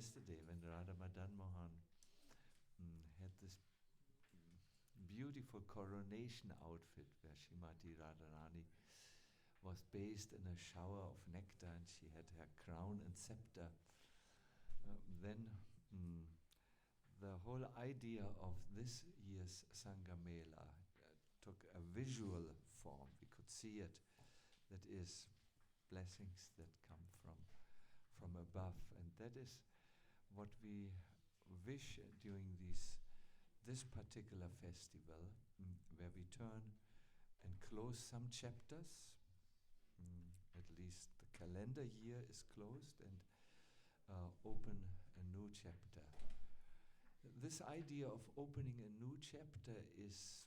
yesterday when Radha Madan Mohan had this beautiful coronation outfit where Srimati Radharani was bathed in a shower of nectar and she had her crown and scepter. Then the whole idea of this year's Sanga Mela took a visual form. We could see it. That is blessings that come from above, and that is what we wish during this particular festival, where we turn and close some chapters. At least the calendar year is closed, and open a new chapter. This idea of opening a new chapter is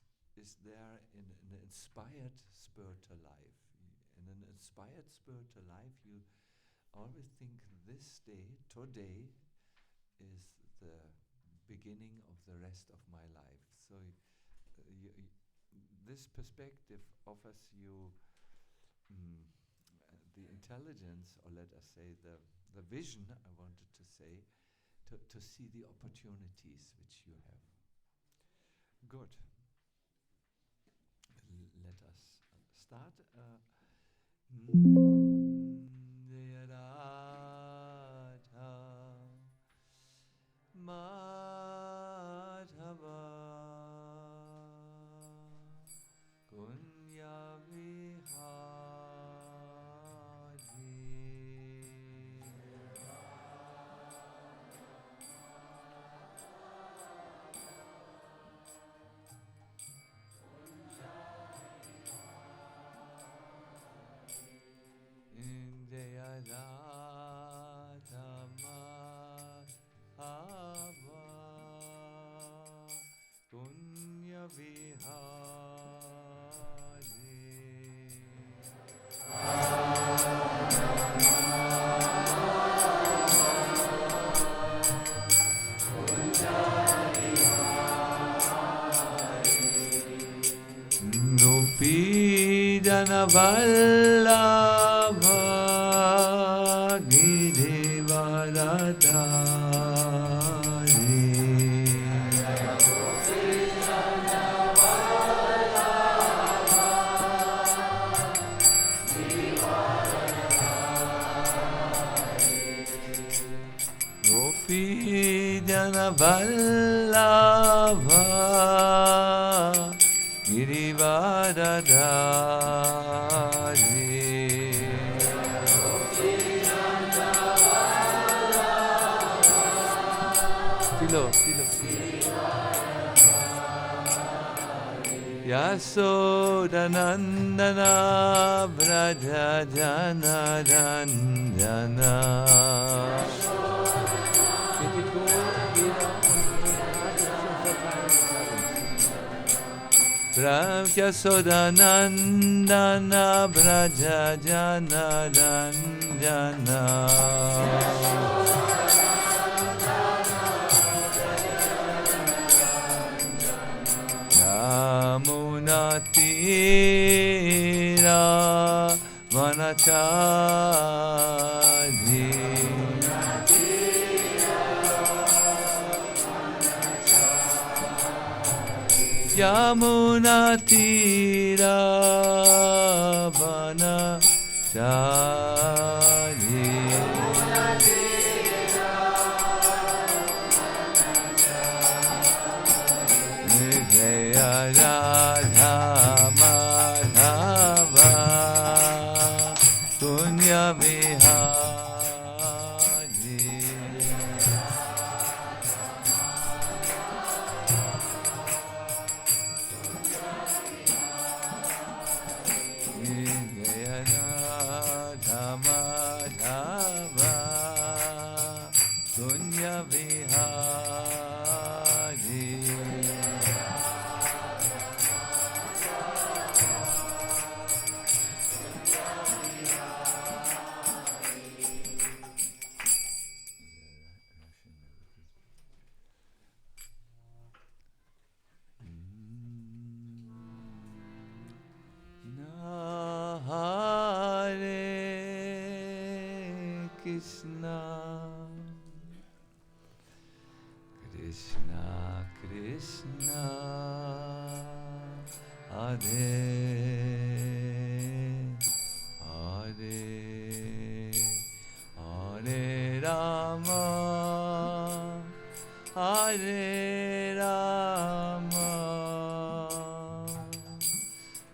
there in an inspired spiritual life. In an inspired spiritual life, you always think this day, today, is the beginning of the rest of my life. So this perspective offers you the intelligence, or let us say the vision, I wanted to say, to see the opportunities which you have. Good. Let us start. Madhava Kunya Vallabha Gidevaradari Gopi Jana Vallabha Gidevaradari Yasodanandana Braja Jana Ranjana Yasodanandana Braja Jana Ranjana Yamunatira Vanachari Yamunatira Vanachari Radha Madhava Punya Vihari Radha Madhava Punya Vihari Krishna Krishna Krishna Hare Hare Hare Rama Hare Rama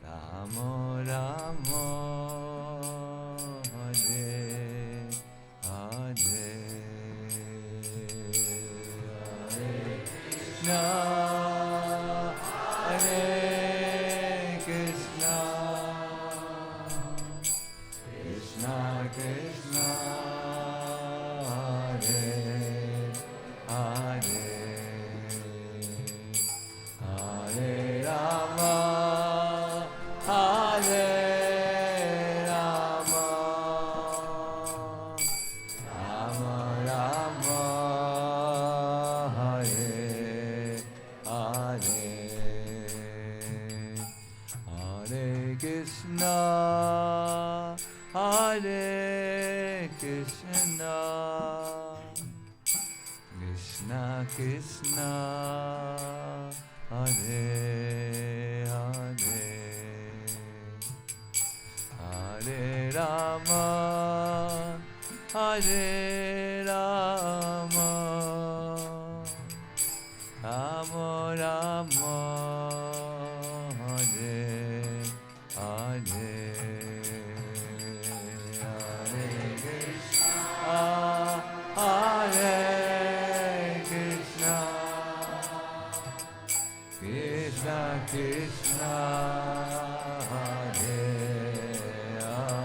Rama Rama Hare Hare Hare Krishna Krishna Krishna Hare Hare Hare Rama Hare Rama Rama Rama Hare Hare Hare Krishna Hare Krishna Krishna Krishna Hare Hare Hare Rama Hare Rama Rama Rama Hare Hare Hare Krishna Hare Krishna Krishna Krishna Hare Hare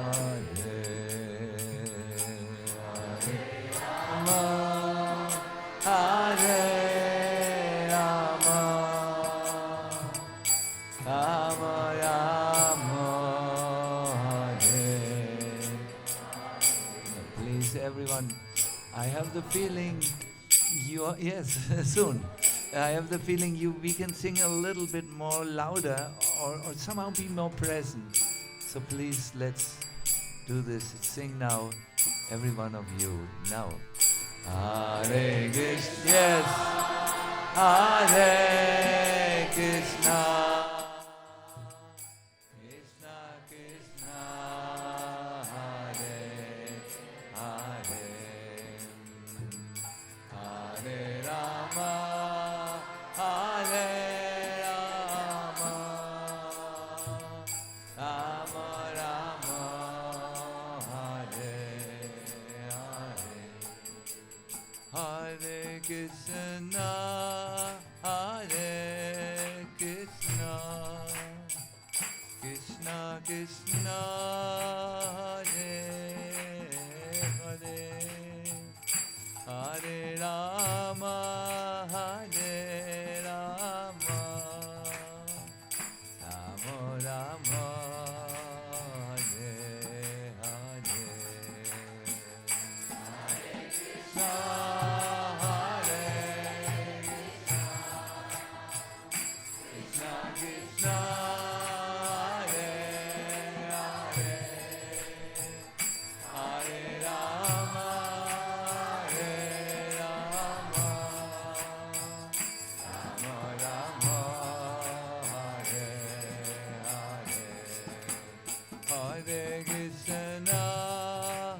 Hare Rama Hare Rama Rama Rama Hare. Please everyone, I have the feeling you are, yes, soon. I have the feeling we can sing a little bit more louder or somehow be more present. So please, let's do this. Sing now, every one of you. Now. Hare Krishna. Yes. Hare Krishna. Krishna Krishna. Hare Hare. Hare Rama. Hare Rama, Rama Rama, Hare Hare, Hare Krishna, Hare Krishna, Krishna Krishna, Hare Hare, Hare Rama, Hare Rama, Rama Rama, Hare Hare, Hare Krishna, Hare Krishna, Krishna Krishna, Hare Hare, Hare Rama, Hare Rama, Rama Rama, Hare Hare, Hare Krishna,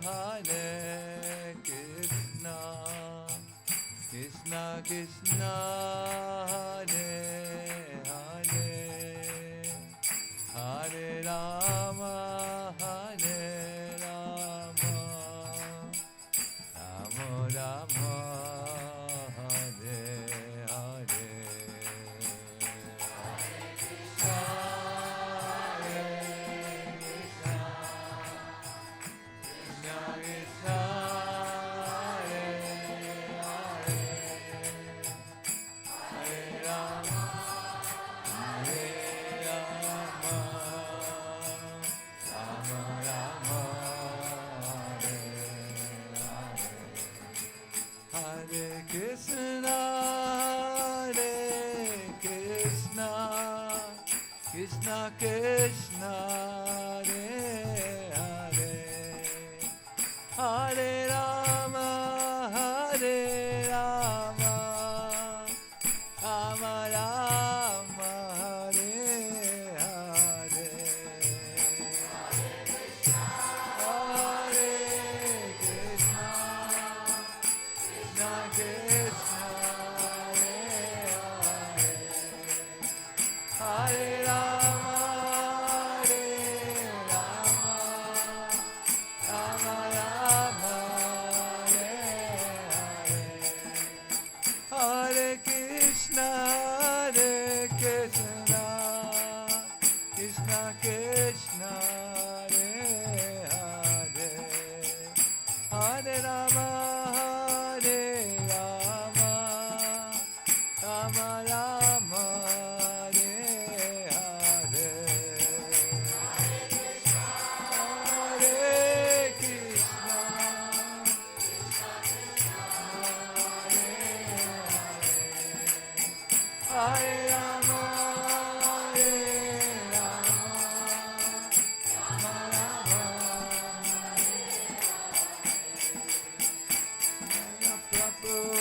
Hare Krishna, Krishna Krishna, Hare Hare, Hare Rama, Hare Rama, Rama Rama, Hare Hare, Hare Krishna, Krishna Krishna, Hare Hare, Hare Rama, Hare Rama, Rama Rama, Hare Hare, Hare Krishna, Hare Krishna, Krishna Krishna, Hare Hare, Hare Rama, Hare Rama,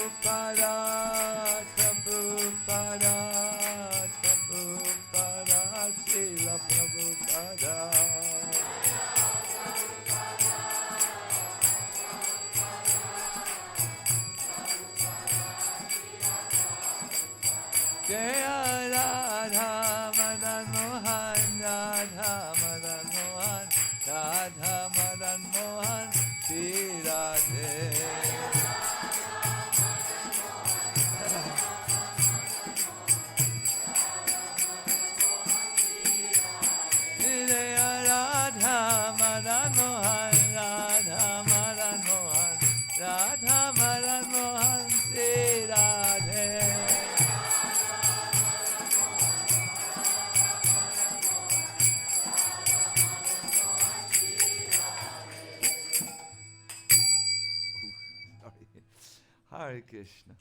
Prabhupada, Srila Prabhupada. Jaya Radha Madan Mohan, Radha Madan Mohan, Radha Madan Mohan, Shri Radhe. Jaya Radha Madan Mohan, Radha Madan Mohan, Radha Madan Mohan, Shri Radhe. Hare Krishna.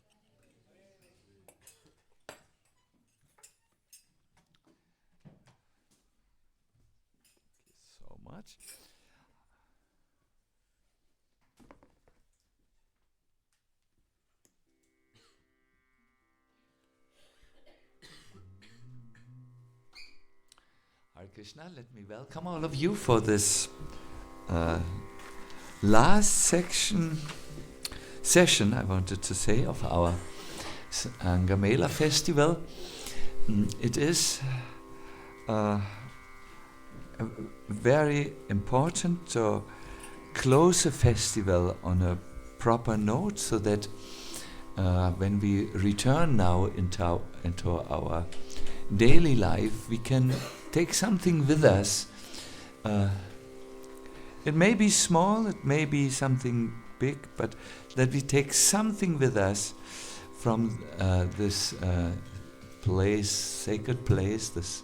So much. Hare Krishna, let me welcome all of you for this last session, I wanted to say, of our Sanga Mela festival. It is very important to close a festival on a proper note, so that when we return now into our daily life, we can take something with us. It may be small, it may be something big, but that we take something with us from this place, sacred place, this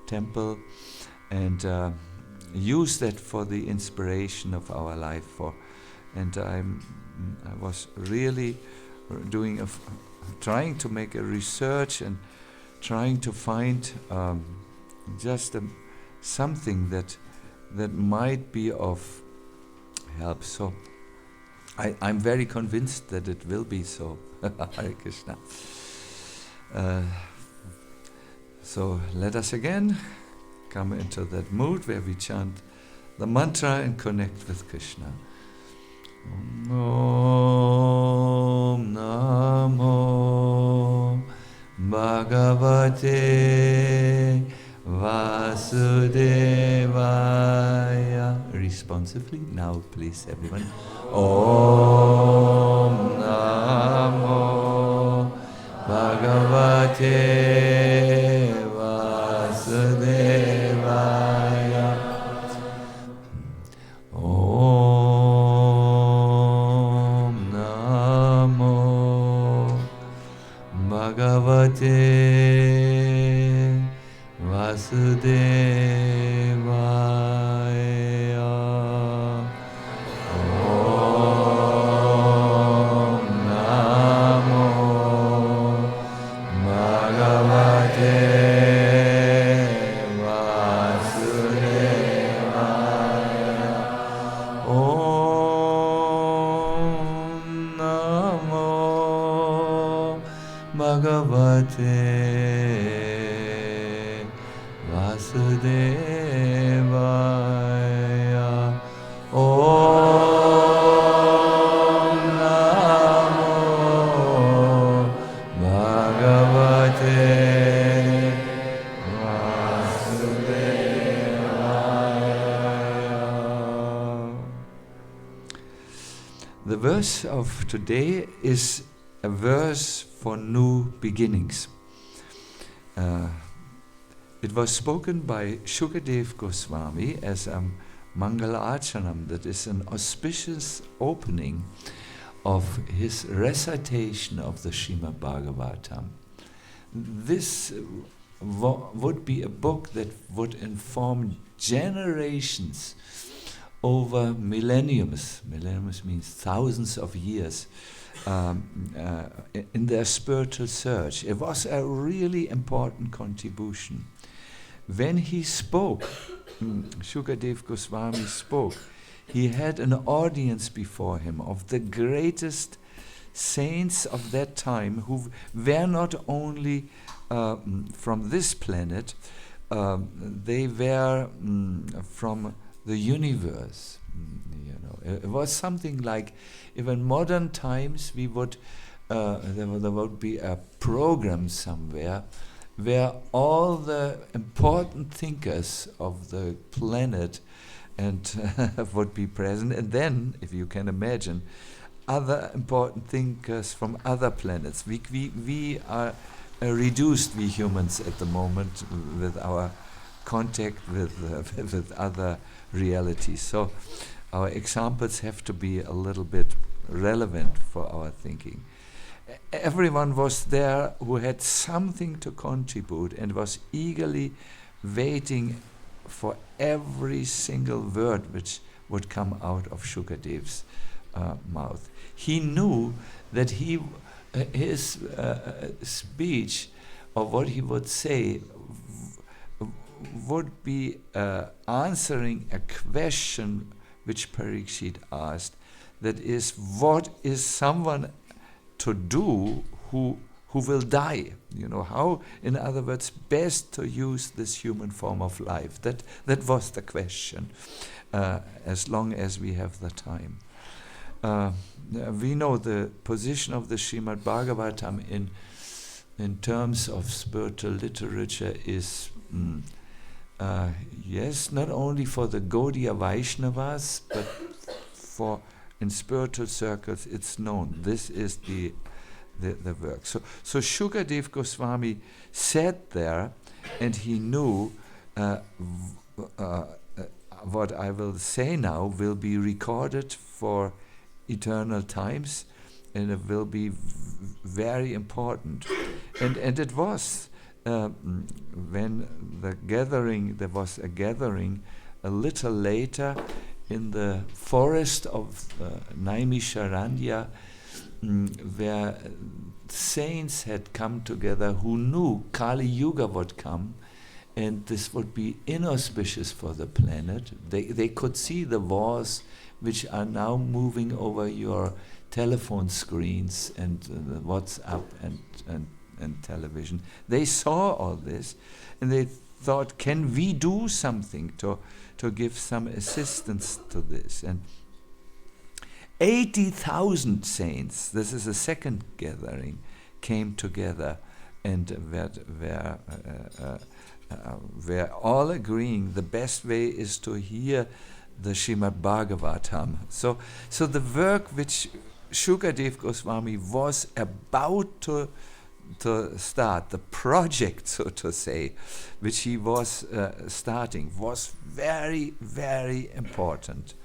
temple, and use that for the inspiration of our life. And I was really trying to make a research and trying to find just something that might be of help. So I'm very convinced that it will be so. Hare Krishna. So let us again come into that mood where we chant the mantra and connect with Krishna. Om Namo Bhagavate Vasudevaya. Responsively, now please everyone. Om Namo Bhagavate Vasudevaya. Om Namo Bhagavate Vasudevaya. Om Namo Bhagavate Vasudevaya. Om Namo Bhagavate Vasudevaya. Om Namo Bhagavate Vasudevaya. The verse of today is a verse for new beginnings. It was spoken by Shukadev Goswami as a Mangala Archanam, that is an auspicious opening of his recitation of the Srimad Bhagavatam. This would be a book that would inform generations over millenniums. Millenniums means thousands of years. In their spiritual search. It was a really important contribution. When he spoke, Shukadev Goswami spoke, he had an audience before him of the greatest saints of that time who were not only from this planet, they were from the universe. It was something like, if in modern times we would, there would be a program somewhere where all the important thinkers of the planet would be present, and then, if you can imagine, other important thinkers from other planets. We are reduced, we humans, at the moment with our contact with other realities. So our examples have to be a little bit relevant for our thinking. Everyone was there who had something to contribute and was eagerly waiting for every single word which would come out of Shukadev's mouth. He knew that his speech, or what he would say, would be answering a question which Parikshit asked, that is, what is someone to do who will die? How, in other words, best to use this human form of life? That was the question, as long as we have the time. We know the position of the Srimad Bhagavatam in terms of spiritual literature is, yes, not only for the Gaudiya Vaishnavas, but in spiritual circles it's known. This is the work. So Shukadev Goswami sat there, and he knew what I will say now will be recorded for eternal times, and it will be very important. And it was when there was a gathering a little later in the forest of Naimisharanya, where saints had come together who knew Kali Yuga would come, and this would be inauspicious for the planet. They could see the wars which are now moving over your telephone screens and WhatsApp and television. They saw all this, and they thought, can we do something to give some assistance to this? And 80,000 saints, this is a second gathering, came together and were all agreeing the best way is to hear the Srimad Bhagavatam. So the work which Shukadev Goswami was about to start, the project, so to say, which he was starting, was very, very important.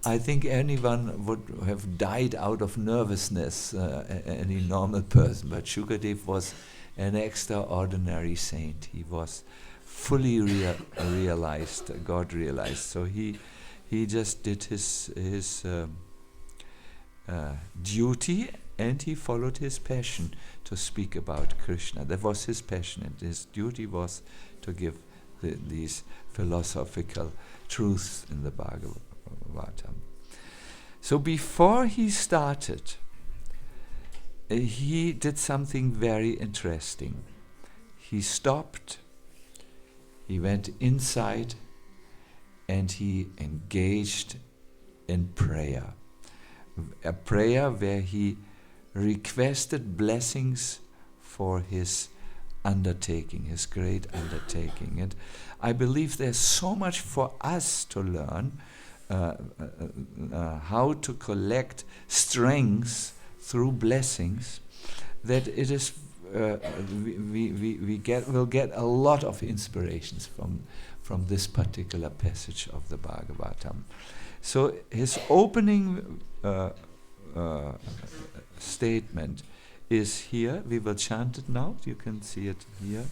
I think anyone would have died out of nervousness, any normal person, but Shukadev was an extraordinary saint. He was fully realized, God realized. So he just did his duty, and he followed his passion to speak about Krishna. That was his passion, and his duty was to give these philosophical truths in the Bhagavatam. So before he started, he did something very interesting. He stopped, he went inside, and he engaged in prayer. A prayer where he requested blessings for his undertaking, his great undertaking. And I believe there's so much for us to learn, how to collect strength through blessings, that it is we'll get a lot of inspirations from this particular passage of the Bhagavatam. So his opening statement is here. We will chant it now. You can see it here.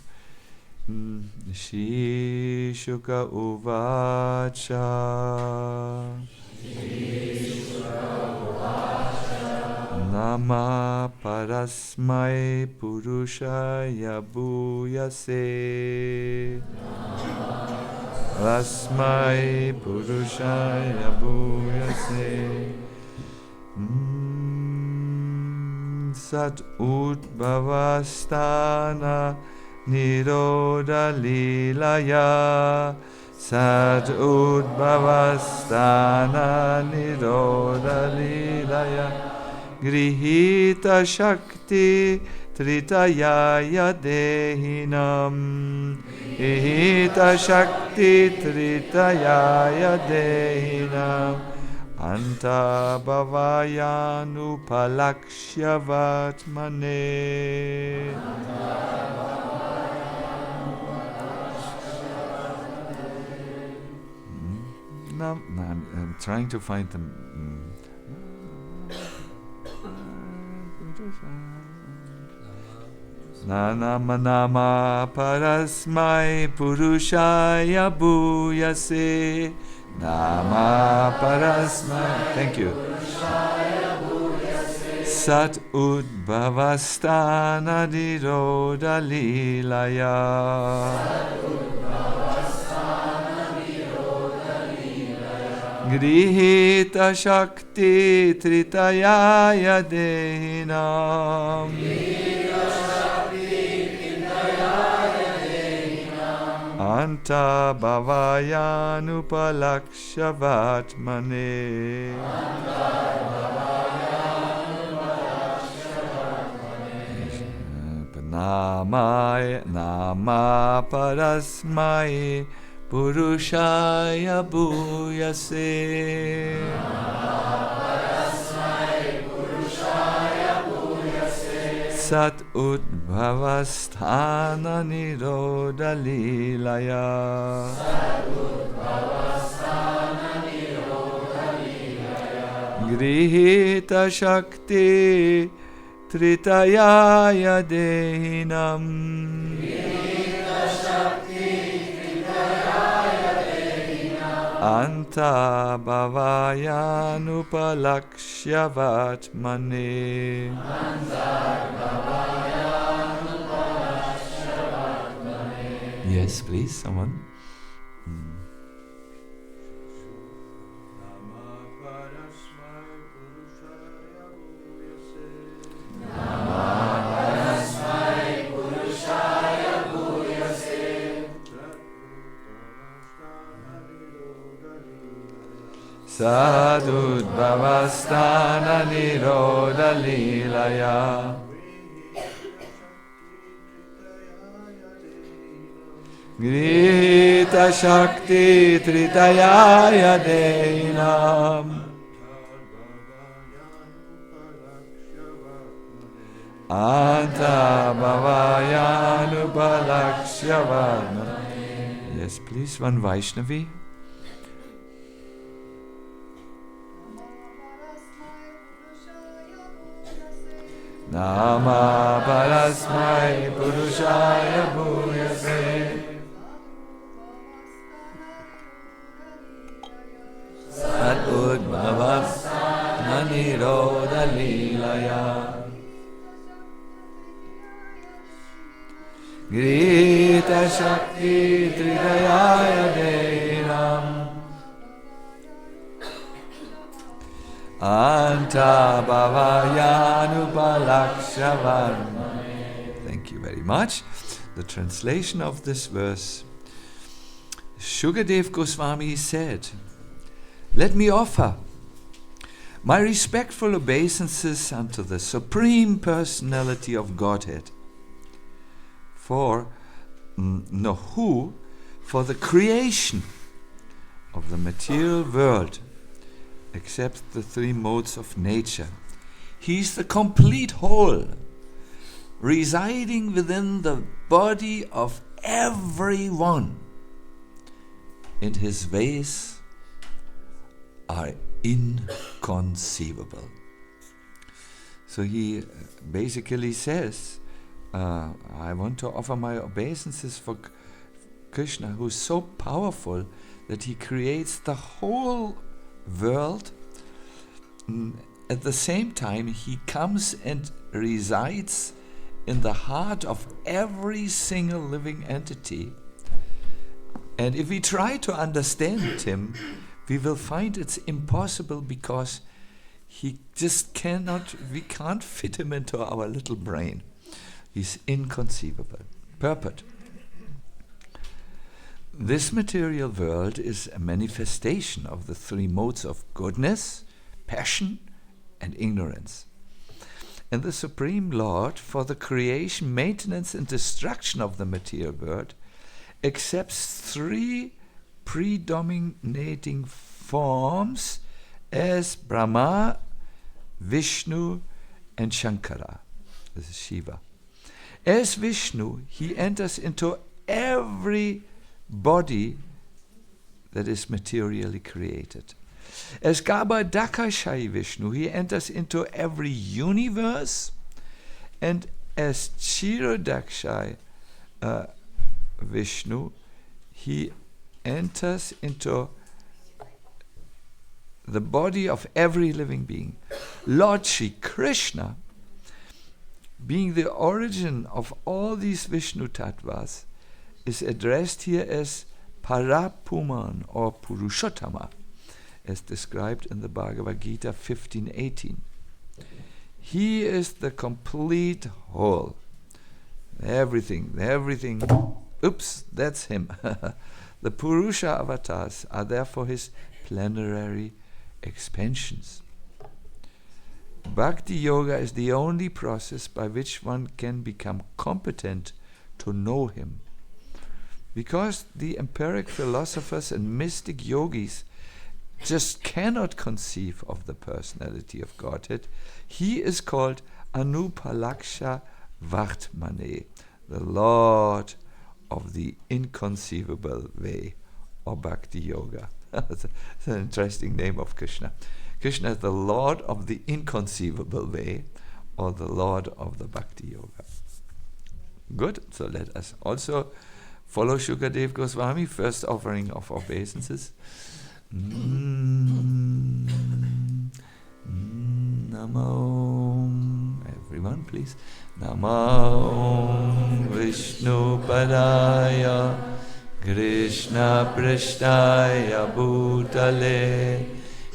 Shri Shuka Uvacha. Nama Parasmai Purushaya Bhuyase. Parasmai Purushaya Bhuyase. Sat Udbhavasthana Nirodha Lilaya. Sat Udbhavasthana Nirodha Lilaya. Grihita Shakti Tritayaya Dehinam. Grihita Shakti Tritayaya Dehinam. Anta Bhavayanu Vatmane. I'm trying to find them. Nama Parasmai Purushaya Bhuyase. Nama Parasmai. Thank you. Sat Udbhavasthana Nirodha Lilaya. Grihita Shakti Tritayaya Dehinam. Anta Bhavayanu Vatmane. Nama Parasmai Purushaya Bhuyase. Sat Udbhavasthana Nirodha Lilaya. Grihita Shakti Tritayaya Dehinam. Anta Bhavayanu Vatmane. Yes, please, someone. Sadudbhavasthana Nirodha Lilaya. Grihita Shakti Tritayaya Dehinam. Anta Bhavayanu Vatmane. Yes, please, one Vaishnavi. Nama Parasmai Purushaya Bhuyase. Sat Udbhavasthana Nirodha Lilaya. Grihita Shakti Tritayaya Dehinam. Anta Bhavayanu Vatmane. Thank you very much. The translation of this verse. Shukadev Goswami said, "Let me offer my respectful obeisances unto the Supreme Personality of Godhead for the creation of the material world, except the three modes of nature. He is the complete whole, residing within the body of everyone, and his ways are inconceivable." So he basically says, I want to offer my obeisances for Krishna, who is so powerful that he creates the whole world. At the same time, he comes and resides in the heart of every single living entity. And if we try to understand him, we will find it's impossible, because he just we can't fit him into our little brain. He's inconceivable. Purport. This material world is a manifestation of the three modes of goodness, passion, and ignorance. And the Supreme Lord, for the creation, maintenance, and destruction of the material world, accepts three predominating forms as Brahma, Vishnu, and Shankara. This is Shiva. As Vishnu, he enters into every body that is materially created. As Garbhodakashayi Vishnu, he enters into every universe, and as Kshirodakashayi Vishnu, he enters into the body of every living being. Lord Shri Krishna, being the origin of all these Vishnu Tattvas, is addressed here as Parapuman or Purushottama, as described in the Bhagavad Gita 15:18. He is the complete whole. Everything, oops, that's him. The Purusha avatars are therefore his plenary expansions. Bhakti Yoga is the only process by which one can become competent to know him. Because the empiric philosophers and mystic yogis just cannot conceive of the personality of Godhead, he is called Anupalaksha Vartmane, the Lord of the inconceivable way, or Bhakti Yoga. That's an interesting name of Krishna. Krishna is the Lord of the inconceivable way, or the Lord of the Bhakti Yoga. Good, so let us also follow Shukadev Goswami, first offering of obeisances. Namo, everyone please. Namo Vishnu Padaya Krishna Prishtaya Bhutale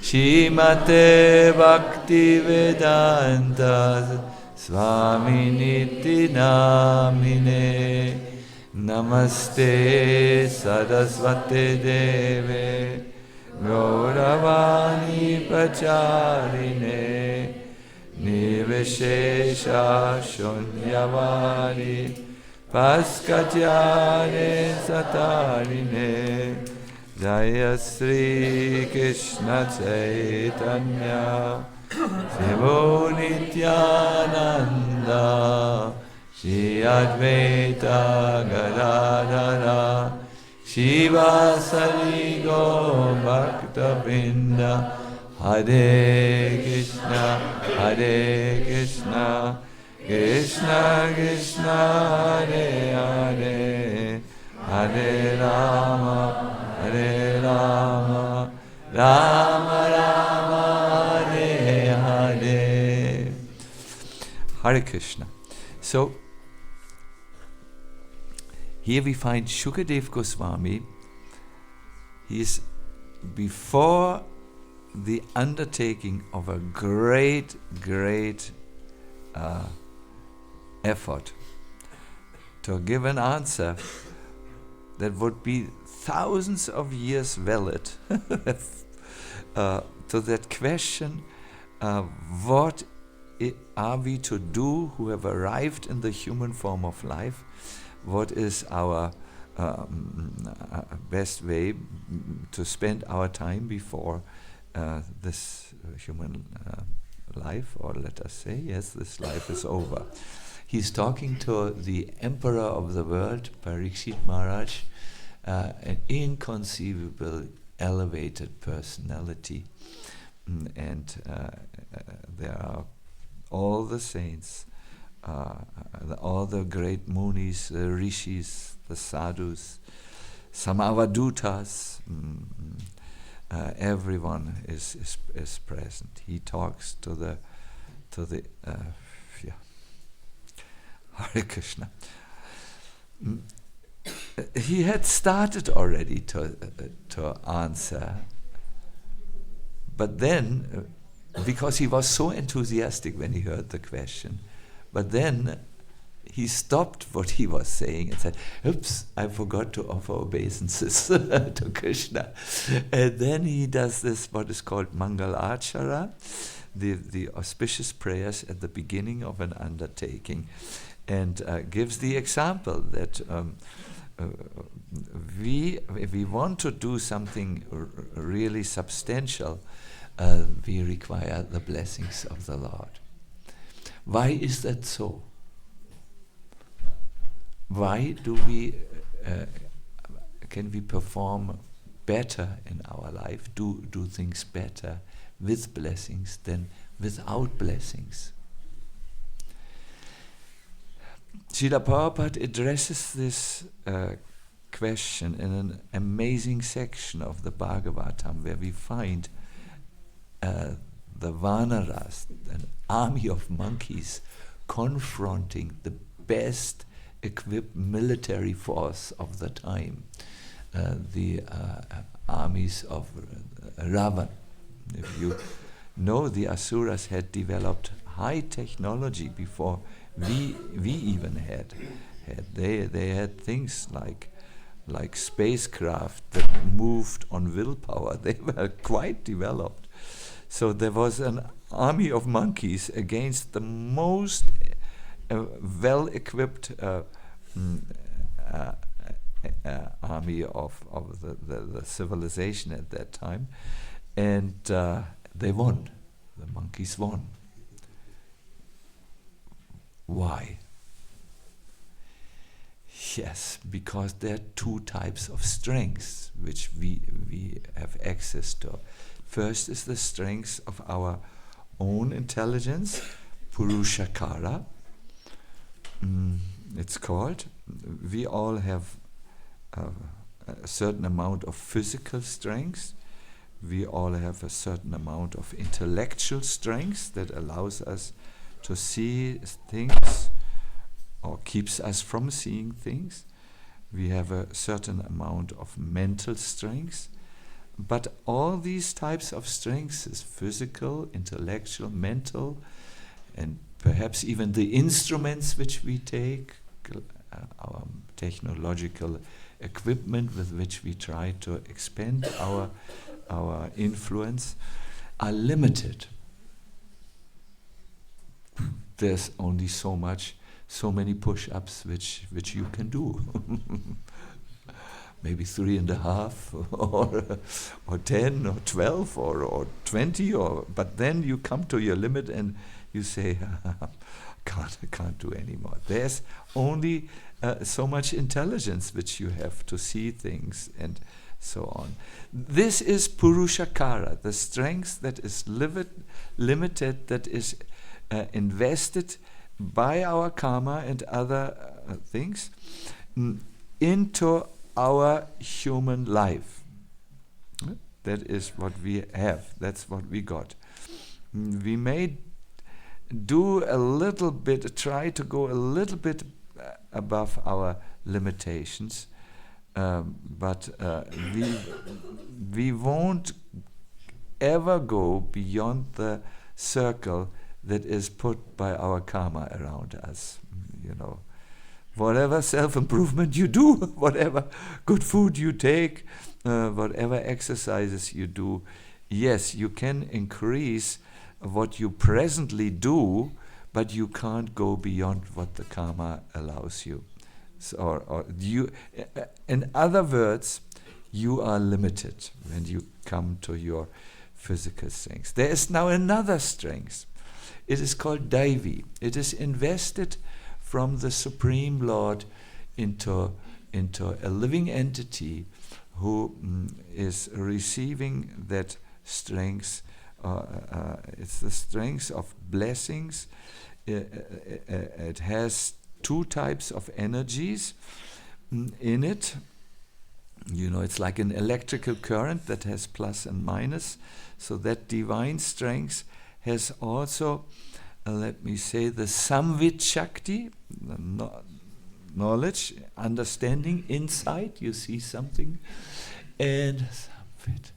Shrimate Bhakti Vedanta Swami Niti Namine Namaste Saraswate Deve Gauravani Pacharine Niveshesha Shunyavani Paskatyane Satarine Jaya Sri Krishna Chaitanya Sivo Nityananda Shri Advaita Gadadhara Shiva Sari Go Bhakta Vrinda Hare Krishna Krishna Krishna Hare Hare Hare Rama Rama Rama Hare Hare. Hare Krishna. So here we find Shukadev Goswami. He is before the undertaking of a great effort to give an answer that would be thousands of years valid to that question, what are we to do who have arrived in the human form of life? What is our best way to spend our time before this human life, or let us say, yes, this life is over. He's talking to the emperor of the world, Parikshit Maharaj, an inconceivable, elevated personality. And there are all the saints, all the great munis, the rishis, the sadhus, some avadutas, everyone is present. He talks to the Hare Krishna. He had started already to answer, but then because he was so enthusiastic when he heard the question. But then he stopped what he was saying and said, oops, I forgot to offer obeisances to Krishna. And then he does this, what is called Mangal Achara, the auspicious prayers at the beginning of an undertaking, and gives the example that if we want to do something really substantial, we require the blessings of the Lord. Why is that so? Why do we can we perform better in our life, do things better with blessings than without blessings? Srila Prabhupada addresses this question in an amazing section of the Bhagavatam, where we find the Vanaras, an army of monkeys, confronting the best equipped military force of the time, the armies of Ravan. If you know, the Asuras had developed high technology before we even had. They had things like spacecraft that moved on willpower. They were quite developed. So there was an army of monkeys against the most well-equipped army of the civilization at that time, and they won. The monkeys won. Why? Yes, because there are two types of strengths which we have access to. First is the strength of our own intelligence, Purushakara, it's called. We all have a certain amount of physical strength. We all have a certain amount of intellectual strength that allows us to see things or keeps us from seeing things. We have a certain amount of mental strength. But all these types of strengths is physical, intellectual, mental, and perhaps even the instruments which we take, our technological equipment with which we try to expand our influence, are limited. There's only so many push-ups which you can do. Maybe 3.5 or 10 or 12 or 20, but then you come to your limit and you say, I can't do anymore. There's only so much intelligence which you have to see things and so on. This is Purushakara, the strength that is limited, that is invested by our karma and other things into our human life. That is what we have. That's what we got. We may do a little bit, try to go a little bit above our limitations, but we won't ever go beyond the circle that is put by our karma around us. You know, whatever self-improvement you do, whatever good food you take, whatever exercises you do, yes, you can increase what you presently do, but you can't go beyond what the karma allows you. So, or you, in other words, you are limited when you come to your physical strength. There is now another strength. It is called Daivi. It is invested from the Supreme Lord into a living entity who is receiving that strength. It's the strength of blessings. It has two types of energies in it. You know, it's like an electrical current that has plus and minus. So that divine strength has also, let me say, the Samvit Shakti, knowledge, understanding, insight. You see something, and Samvit,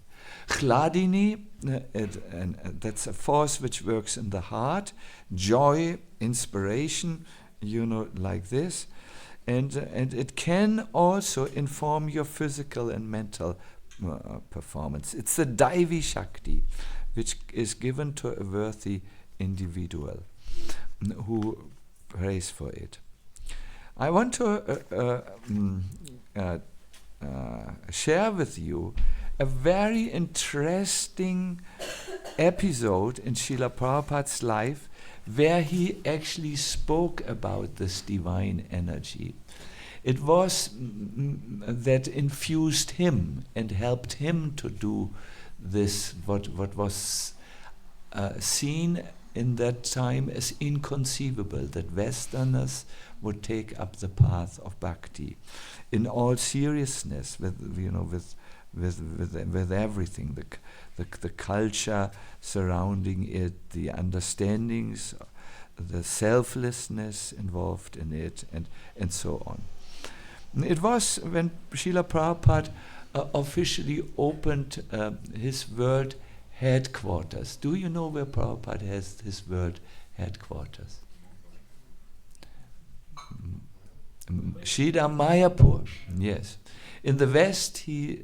Hladini, and that's a force which works in the heart. Joy, inspiration, like this. And it can also inform your physical and mental performance. It's the Daivi Shakti, which is given to a worthy individual who prays for it. I want to share with you a very interesting episode in Srila Prabhupada's life where he actually spoke about this divine energy. It was that infused him and helped him to do this, what was seen in that time as inconceivable, that Westerners would take up the path of bhakti in all seriousness, with everything, the culture surrounding it, the understandings, the selflessness involved in it, and so on. It was when Srila Prabhupada officially opened his world headquarters. Do you know where Prabhupada has his world headquarters? Shida Mayapur, yes. In the West, he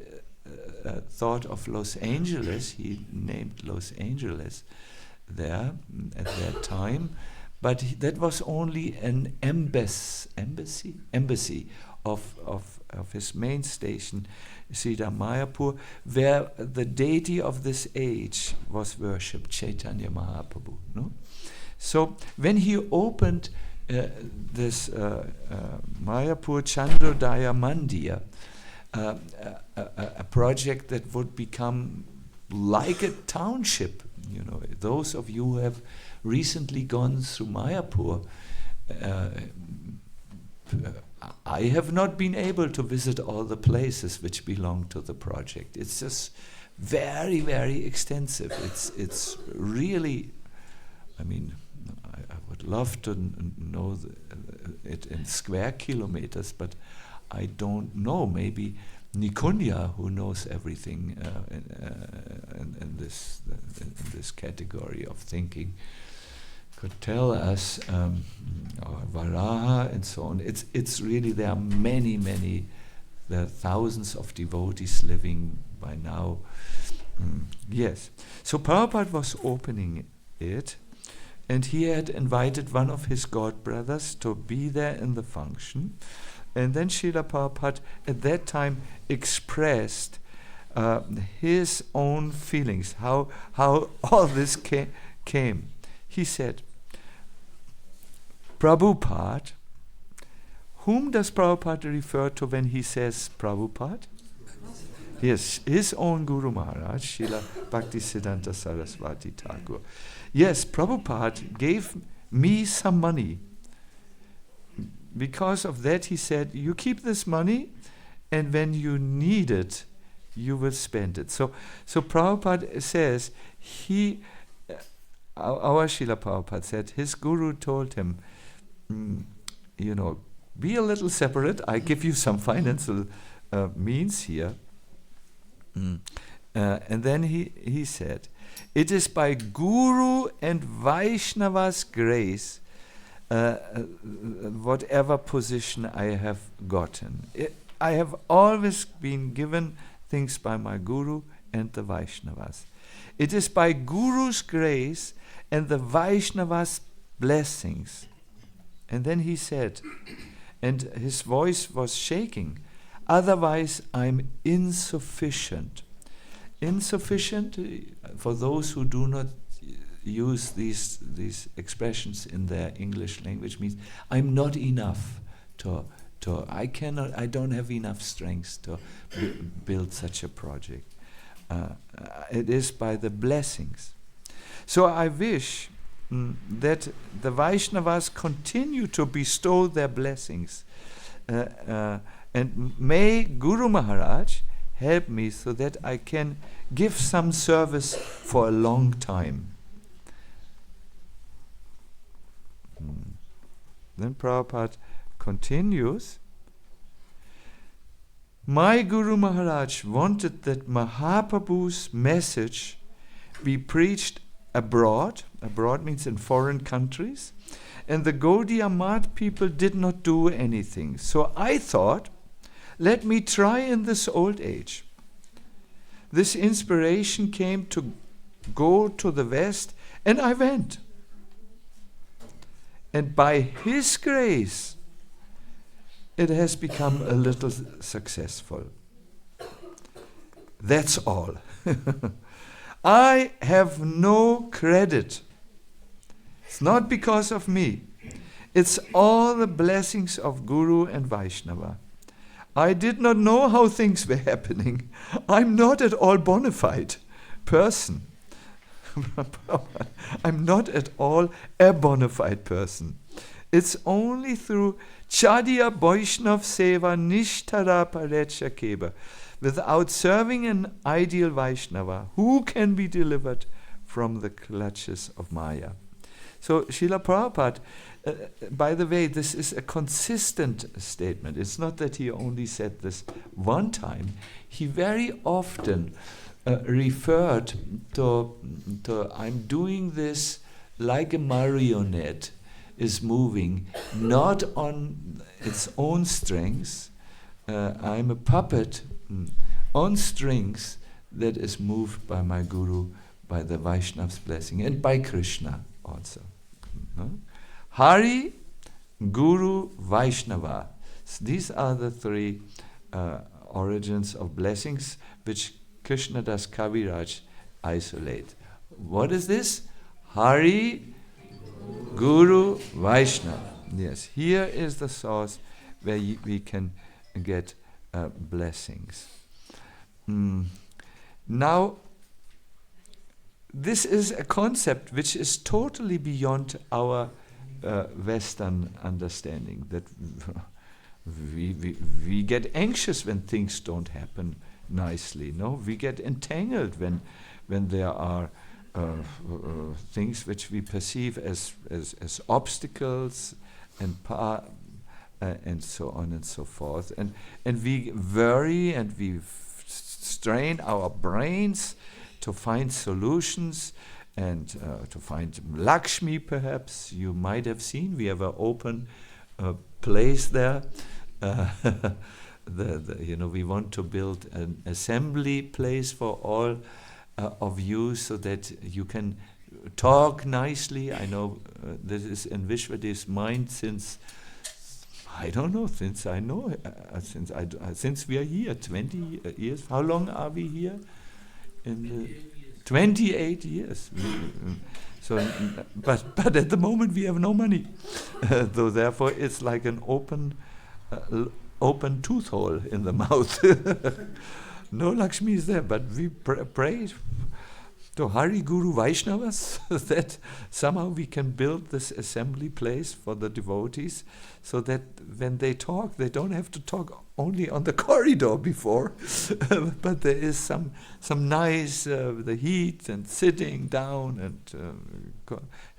thought of Los Angeles. He named Los Angeles there at that time, but that was only an embassy of his main station, Shida Mayapur, where the deity of this age was worshipped, Chaitanya Mahaprabhu. No? So when he opened this Mayapur Chandrodaya Mandir, a project that would become like a township. Those of you who have recently gone through Mayapur, I have not been able to visit all the places which belong to the project. It's just very, very extensive. It's really, I would love to know it in square kilometers, but I don't know. Maybe Nikunya, who knows everything in this category of thinking, could tell us, or Varaha and so on. It's really, there are many, there are thousands of devotees living by now. Yes. So Prabhupada was opening it, and he had invited one of his godbrothers to be there in the function. And then Srila Prabhupada at that time expressed his own feelings, how all this came. He said, Prabhupada, whom does Prabhupada refer to when he says Prabhupada? Yes, his own Guru Maharaj, Srila Bhaktisiddhanta Saraswati Thakur. Yes, Prabhupada gave me some money. Because of that, he said, you keep this money, and when you need it, you will spend it. So Prabhupada says, our Srila Prabhupada said, his guru told him, be a little separate, I give you some financial means here. And then he said, it is by Guru and Vaishnava's grace whatever position I have gotten. I have always been given things by my Guru and the Vaishnavas. It is by Guru's grace and the Vaishnavas' blessings. And then he said, and his voice was shaking, otherwise I'm insufficient. Insufficient, for those who do not use these expressions in their English language, means I'm not enough I don't have enough strength to build such a project. It is by the blessings. So I wish that the Vaishnavas continue to bestow their blessings, and may Guru Maharaj help me so that I can give some service for a long time. Then Prabhupada continues, My Guru Maharaj wanted that Mahaprabhu's message be preached abroad. Abroad means in foreign countries. And the Gaudiya Math people did not do anything. So I thought, let me try in this old age. This inspiration came to go to the West, and I went. And by His grace, it has become a little successful. That's all. I have no credit. It's not because of me. It's all the blessings of Guru and Vaishnava. I did not know how things were happening. I'm not at all bona fide person. I'm not at all a bona fide person. It's only through Chadiya Vaishnav Seva Nishtara Parecha Keba. Without serving an ideal Vaishnava, who can be delivered from the clutches of Maya? So Srila Prabhupada, by the way, this is a consistent statement. It's not that he only said this one time. He very often referred to I'm doing this like a marionette is moving, not on its own strengths. I'm a puppet on strings that is moved by my Guru, by the Vaishnav's blessing, and by Krishna also. Hari, Guru, Vaishnava. These are the three origins of blessings which Krishnadas Kaviraj isolate. What is this? Hari, Guru, Vaishnava. Yes, here is the source where we can get blessings. Now, this is a concept which is totally beyond our Western understanding. That we get anxious when things don't happen nicely. No, we get entangled when there are things which we perceive as obstacles and so on and so forth, and we worry and we strain our brains to find solutions and to find Lakshmi. Perhaps you might have seen we have an open place there. We want to build an assembly place for all of you, so that you can talk nicely. I know this is in Vishwadev's mind since since we are here 20 years. How long are we here? 28 years. So, but at the moment we have no money, so therefore it's like an open tooth hole in the mouth. No Lakshmi is there, but we pray to Hari, Guru, Vaishnavas that somehow we can build this assembly place for the devotees, so that when they talk, they don't have to talk only on the corridor before, but there is some nice the heat and sitting down and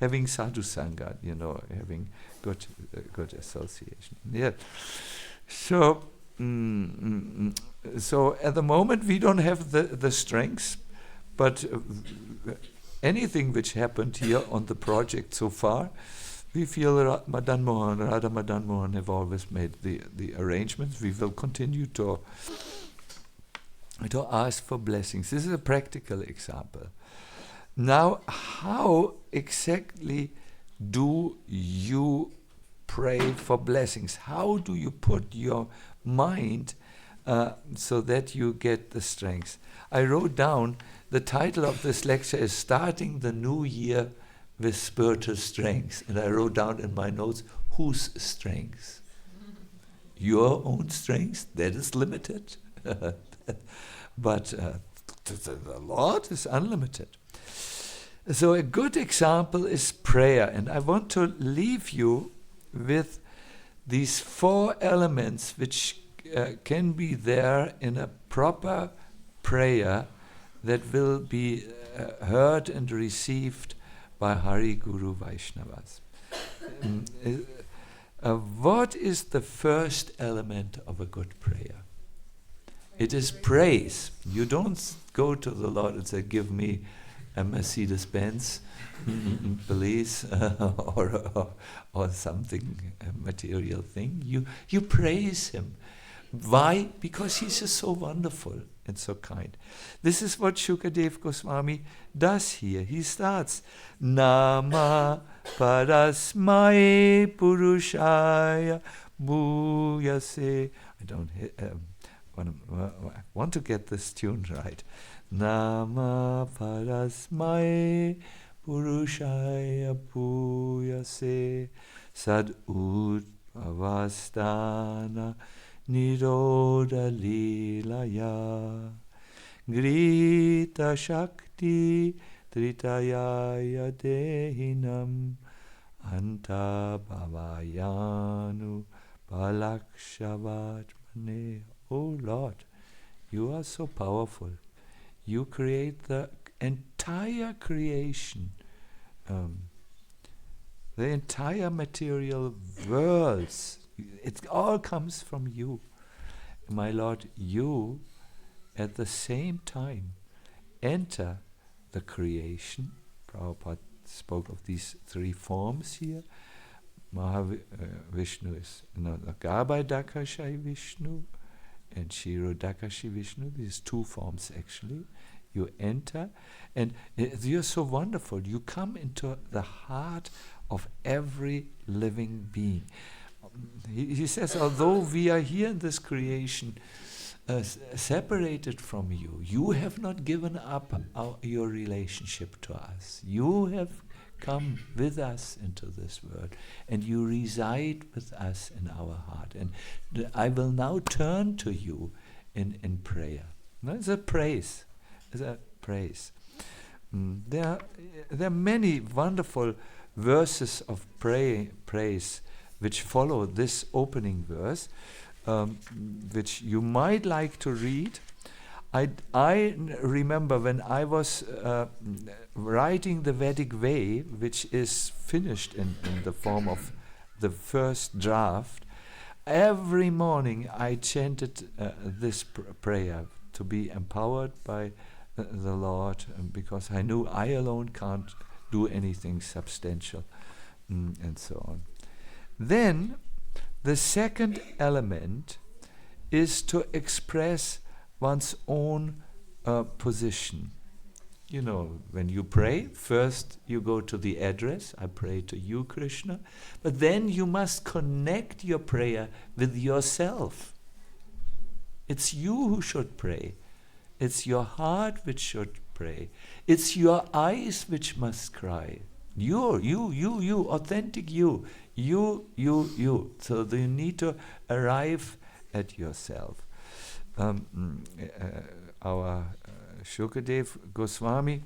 having sadhu sanga, having good association. Yeah. So. So at the moment we don't have the strengths, but anything which happened here on the project so far, we feel Radha Madan Mohan have always made the arrangements. We will continue to ask for blessings. This is a practical example. Now, how exactly do you pray for blessings? How do you put your mind so that you get the strength? I wrote down, the title of this lecture is Starting the New Year with Spiritual Strength. And I wrote down in my notes, whose strength? Your own strength? That is limited. But the Lord is unlimited. So a good example is prayer. And I want to leave you with these 4 elements which can be there in a proper prayer that will be heard and received by Hari, Guru, Vaishnavas. What is the first element of a good prayer? It is praise. You don't go to the Lord and say, give me a Mercedes-Benz, please, or something, a material thing. You praise Him. Why? Because He's just so wonderful and so kind. This is what Shukadev Goswami does here. He starts, Nama Parasmai Purushaya Bhuyase. I want to get this tune right. Nama Parasmai Purushaya Bhuyase Sad Udbhavastana Nirodha Lilaya Grita Shakti Tritayaya Dehinam Anta Bhavayanu Balakshavatmane. Oh Lord, you are so powerful. You create the entire creation, the entire material worlds. It all comes from you. My Lord, you at the same time enter the creation. Prabhupada spoke of these three forms here. Vishnu is Garbhodakashayi Vishnu and Kshirodakashi Vishnu. These two forms actually. You enter and you're so wonderful. You come into the heart of every living being. He says, although we are here in this creation, separated from you, you have not given up your relationship to us. You have come with us into this world, and you reside with us in our heart. And I will now turn to you in prayer. No, it's a praise. It's a praise. There are many wonderful verses of praise which follow this opening verse, which you might like to read. I remember when I was writing the Vedic Way, which is finished in the form of the first draft, every morning I chanted this prayer to be empowered by the Lord, because I knew I alone can't do anything substantial, and so on. Then the second element is to express one's own position. You know, when you pray, first you go to the address, I pray to you, Krishna, but then you must connect your prayer with yourself. It's you who should pray. It's your heart which should pray. It's your eyes which must cry. You, authentic you. You. So you need to arrive at yourself. Our Shukadev Goswami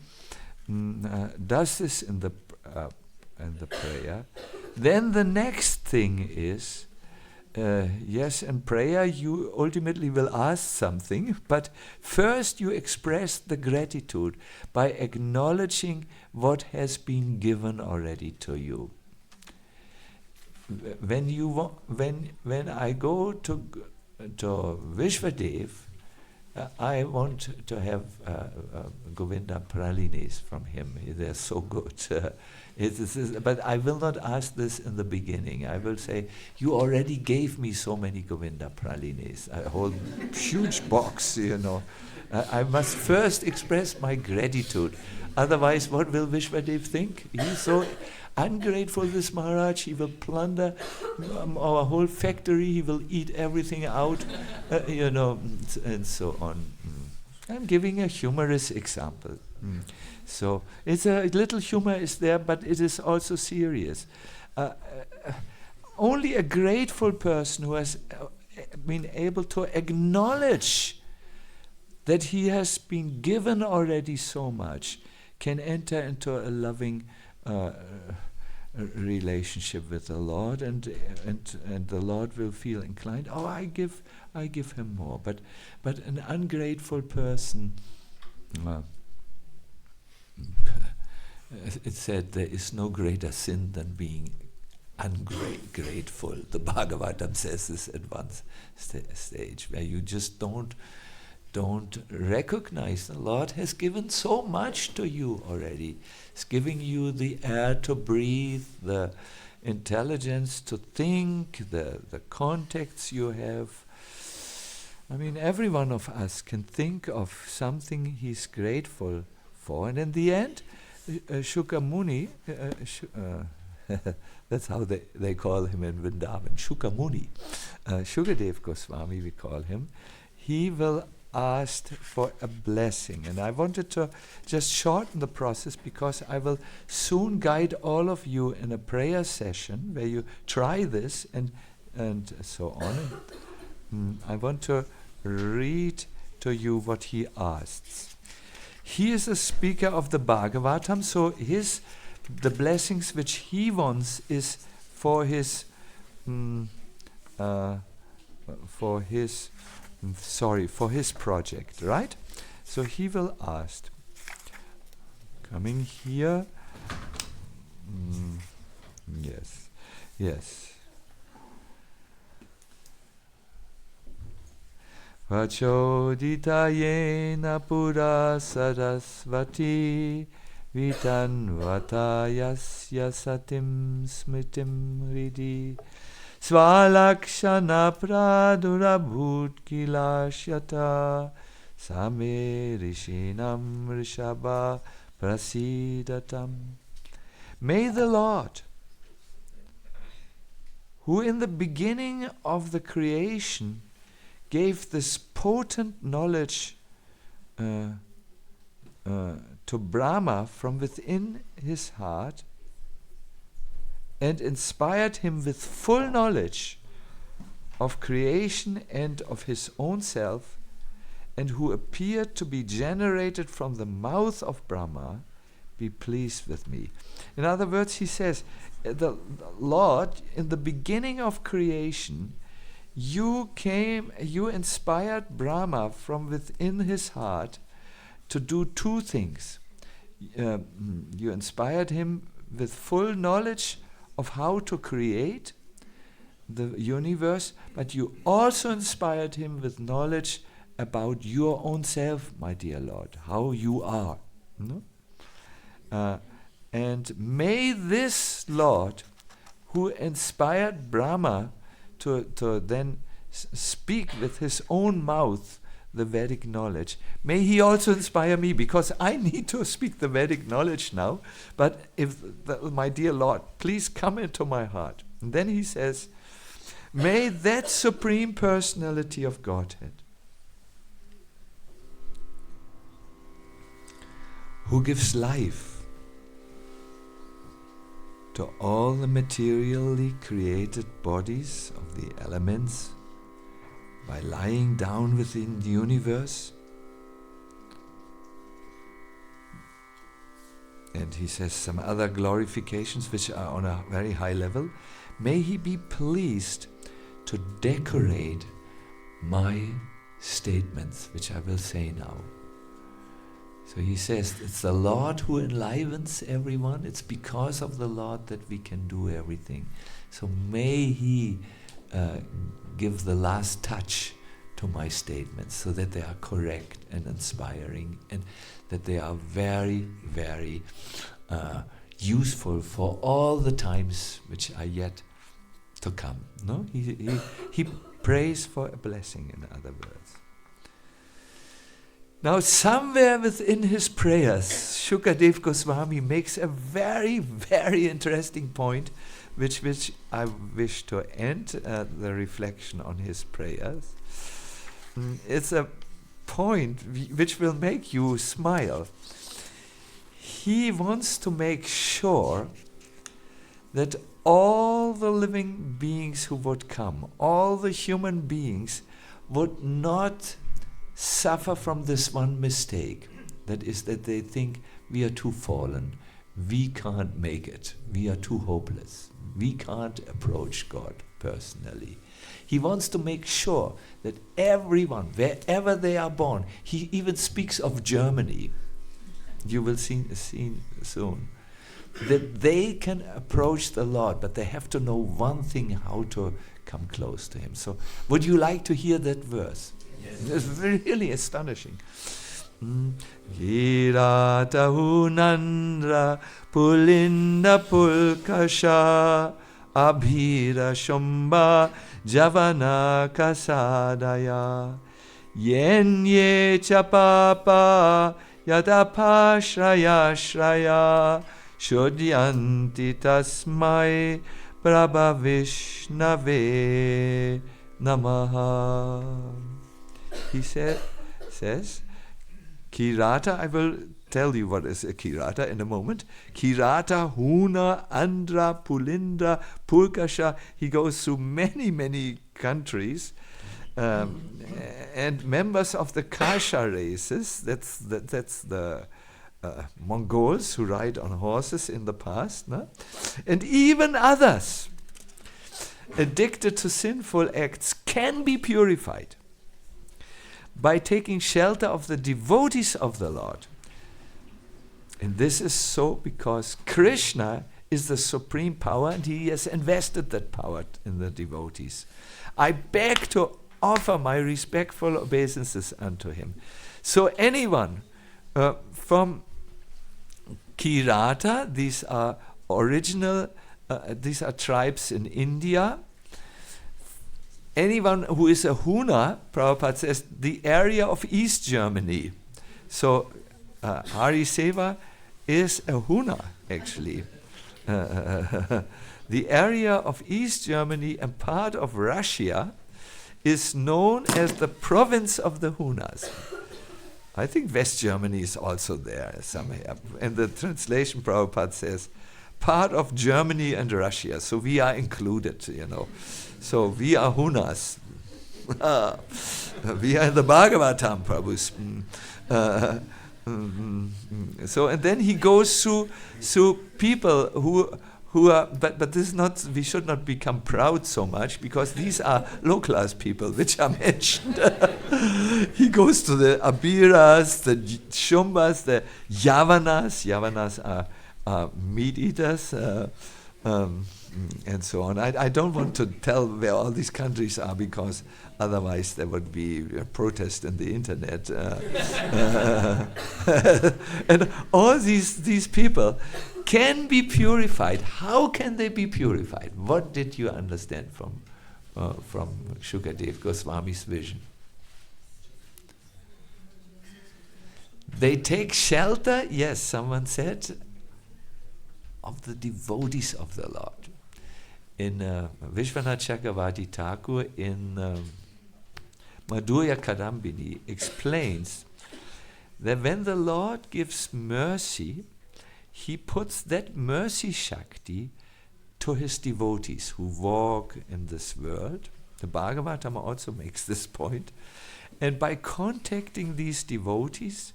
does this in the prayer. Then the next thing is, yes, in prayer you ultimately will ask something, but first you express the gratitude by acknowledging what has been given already to you. When I go to Vishwadev, I want to have Govinda Pralines from him. They're so good. But I will not ask this in the beginning. I will say, you already gave me so many Govinda Pralines, a whole huge box, you know. I must first express my gratitude. Otherwise, what will Vishwadev think? He's so ungrateful, this Maharaj. He will plunder our whole factory. He will eat everything out, you know, and so on. I'm giving a humorous example. So it's a little humor is there, but it is also serious. Only a grateful person who has been able to acknowledge that he has been given already so much can enter into a loving relationship with the Lord, and the Lord will feel inclined. Oh, I give him more. But an ungrateful person, it said there is no greater sin than being ungrateful. The Bhagavatam says this at one stage, where you just don't don't recognize the Lord has given so much to you already. He's giving you the air to breathe, the intelligence to think, the contacts you have. I mean, every one of us can think of something he's grateful for. And in the end, Shukamuni, that's how they call him in Vrindavan, Shukamuni. Shukadev Goswami, we call him. He will ask for a blessing. And I wanted to just shorten the process because I will soon guide all of you in a prayer session where you try this and so on. I want to read to you what he asks. He is a speaker of the Bhagavatam, so the blessings which he wants is for his project, right? So he will ask, coming here, yes. Vachoditayena pura sarasvati vitanvatayasya satim smitim hridi Svalakshana pradurabhut kilashyata same rishinam rishabha prasidatam. May the Lord, who in the beginning of the creation gave this potent knowledge to Brahma from within his heart and inspired him with full knowledge of creation and of his own self, and who appeared to be generated from the mouth of Brahma, be pleased with me. In other words, he says, the Lord, in the beginning of creation, you inspired Brahma from within his heart to do two things. You inspired him with full knowledge of how to create the universe, but you also inspired him with knowledge about your own self, my dear Lord, how you are. No? And may this Lord, who inspired Brahma to then speak with his own mouth the Vedic knowledge, may he also inspire me, because I need to speak the Vedic knowledge now. But my dear Lord, please come into my heart. And then he says, may that Supreme Personality of Godhead, who gives life to all the materially created bodies of the elements by lying down within the universe. And he says some other glorifications which are on a very high level. May he be pleased to decorate my statements, which I will say now. So he says, it's the Lord who enlivens everyone. It's because of the Lord that we can do everything. So may he give the last touch to my statements so that they are correct and inspiring, and that they are very, very useful for all the times which are yet to come. No, he prays for a blessing, in other words. Now, somewhere within his prayers, Shukadev Goswami makes a very, very interesting point, which I wish to end the reflection on his prayers. It's a point which will make you smile. He wants to make sure that all the living beings who would come, all the human beings, would not suffer from this one mistake. That is, that they think we are too fallen, we can't make it, we are too hopeless, we can't approach God personally. He wants to make sure that everyone, wherever they are born, he even speaks of Germany. You will see soon. that they can approach the Lord, but they have to know one thing, how to come close to Him. So, would you like to hear that verse? Yes. It's really astonishing. Kirata hunandra pulinda pulkasha abhira shomba javana kasadaya yenye chapapa yadapashraya shraya shodyanti tasmai prabhavishnave namaha. He says, Kirata, I will tell you what is a Kirata in a moment. Kirata, Huna, Andhra, Pulindra, Pulkasha. He goes through many, many countries. And members of the Kasha races, that's the Mongols who ride on horses in the past. No? And even others addicted to sinful acts can be purified by taking shelter of the devotees of the Lord. And this is so because Krishna is the supreme power and He has invested that power in the devotees. I beg to offer my respectful obeisances unto Him. So anyone from Kirata, these are these are tribes in India. Anyone who is a Huna, Prabhupada says, the area of East Germany. So Hari Seva is a Huna, actually. The area of East Germany and part of Russia is known as the province of the Hunas. I think West Germany is also there somewhere. And the translation, Prabhupada says, part of Germany and Russia. So we are included, you know. So we are Hunas. We are in the Bhagavatam, Prabhu. So and then he goes through people who are, but this is not, we should not become proud so much because these are low-class people which are mentioned. He goes to the Abiras, the Shumbas, the Yavanas. Yavanas are meat eaters. And so on. I don't want to tell where all these countries are because otherwise there would be a protest in the internet. And all these people can be purified. How can they be purified? What did you understand from Shukadev Goswami's vision? They take shelter, yes, someone said, of the devotees of the Lord. In Vishwanath Chakravarti Thakur in Madhurya Kadambini explains that when the Lord gives mercy, He puts that mercy Shakti to His devotees who walk in this world. The Bhagavatam also makes this point. And by contacting these devotees,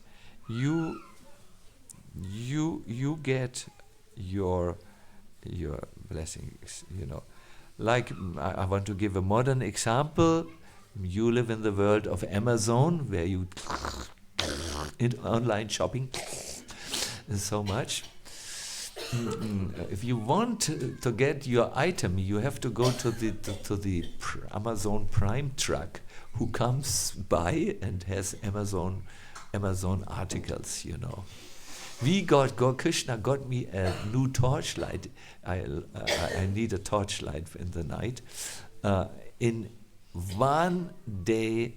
you get your blessings, you know. Like, I want to give a modern example. You live in the world of Amazon, where you in online shopping so much. If you want to get your item, you have to go to the Amazon Prime truck, who comes by and has Amazon articles, you know. Krishna got me a new torchlight. I need a torchlight in the night. In 1 day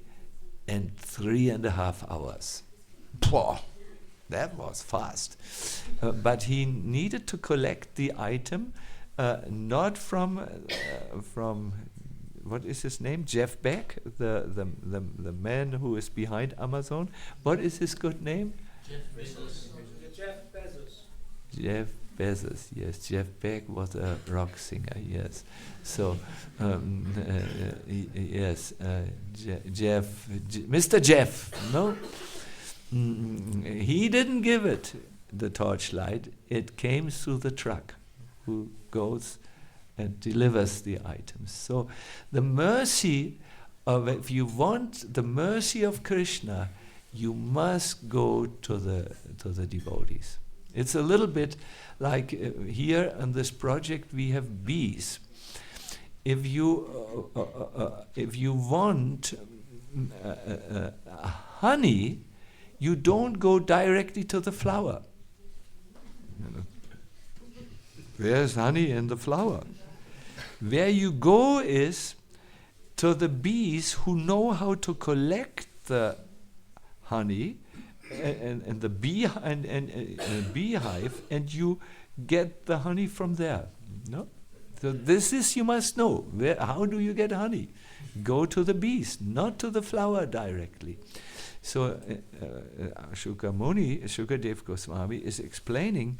and 3.5 hours. Pwah, that was fast. But he needed to collect the item, not from what is his name? Jeff Beck, the man who is behind Amazon. What is his good name? Jeff Bezos, yes. Jeff Beck was a rock singer, yes. So, yes, Mr. Jeff, no? He didn't give it, the torchlight. It came through the truck, who goes and delivers the items. So, the mercy of, if you want the mercy of Krishna, you must go to the devotees. It's a little bit like here on this project we have bees. If you want honey, you don't go directly to the flower. Where's honey in the flower? Where you go is to the bees who know how to collect the honey and the beehive, and you get the honey from there. No? So this is, you must know. How do you get honey? Go to the bees, not to the flower directly. So Shukadev Goswami is explaining,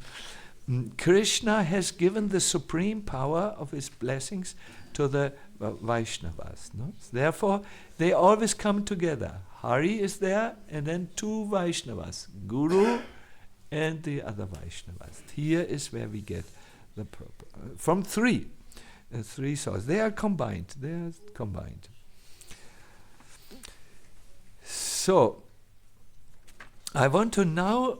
Krishna has given the supreme power of his blessings to the Vaishnavas. No? Therefore, they always come together. Hari is there, and then two Vaishnavas, Guru and the other Vaishnavas. Here is where we get the proper, from three sources. They are combined. So, I want to now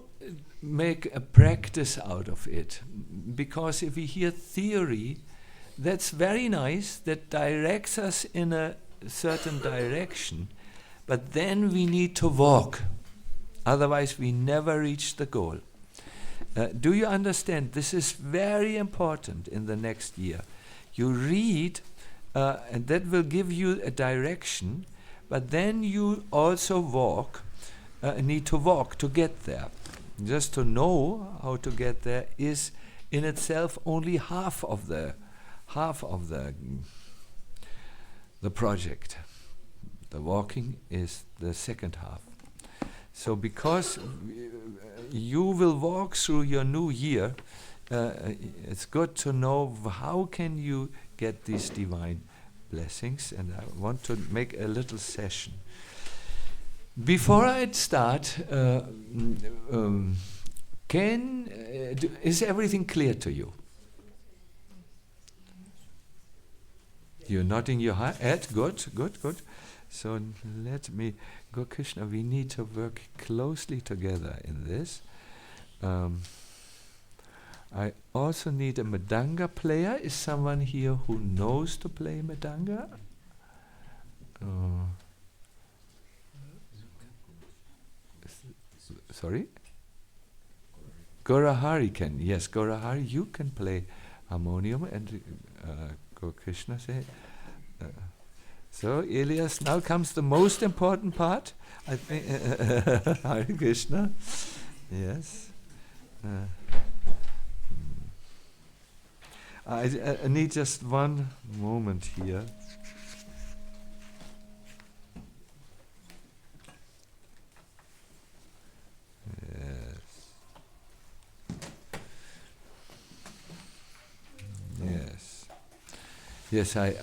make a practice out of it, because if we hear theory, that's very nice, that directs us in a certain direction, but then we need to walk, otherwise we never reach the goal. Do you understand? This is very important in the next year. You read, and that will give you a direction, but then you also need to walk to get there. Just to know how to get there is in itself only half of the project. The walking is the second half. So because you will walk through your new year, it's good to know how can you get these divine blessings, and I want to make a little session. Before I start, is everything clear to you? You're nodding your head. Good. So let me go, Krishna. We need to work closely together in this. I also need a Mridanga player. Is someone here who knows to play Mridanga? Sorry? Gaurahari can. Yes, Gaurahari, you can play harmonium, and Go Krishna say. So, Elias, now comes the most important part. I think Hare Krishna. Yes. I need just one moment here. Yes, I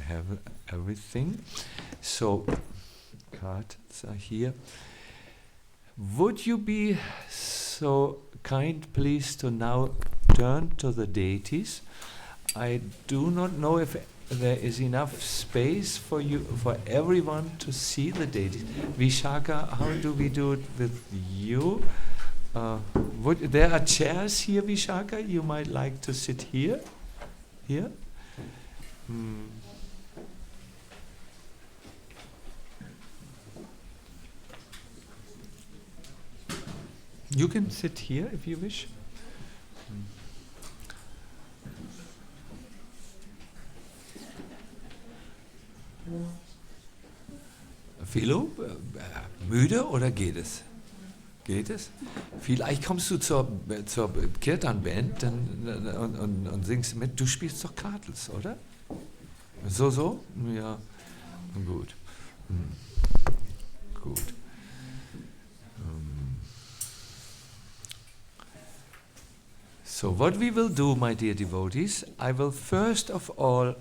have everything. So, cards are here. Would you be so kind, please, to now turn to the deities? I do not know if there is enough space for everyone to see the deities. Vishaka, how do we do it with you? There are chairs here, Vishaka. You might like to sit here. Here. You can sit here if you wish. Philo, müde oder geht es? Geht es? Vielleicht kommst du zur Kirtan-Band und singst mit. Du spielst doch Kartels, oder? So? Ja, gut. Gut. So what we will do, my dear devotees, I will first of all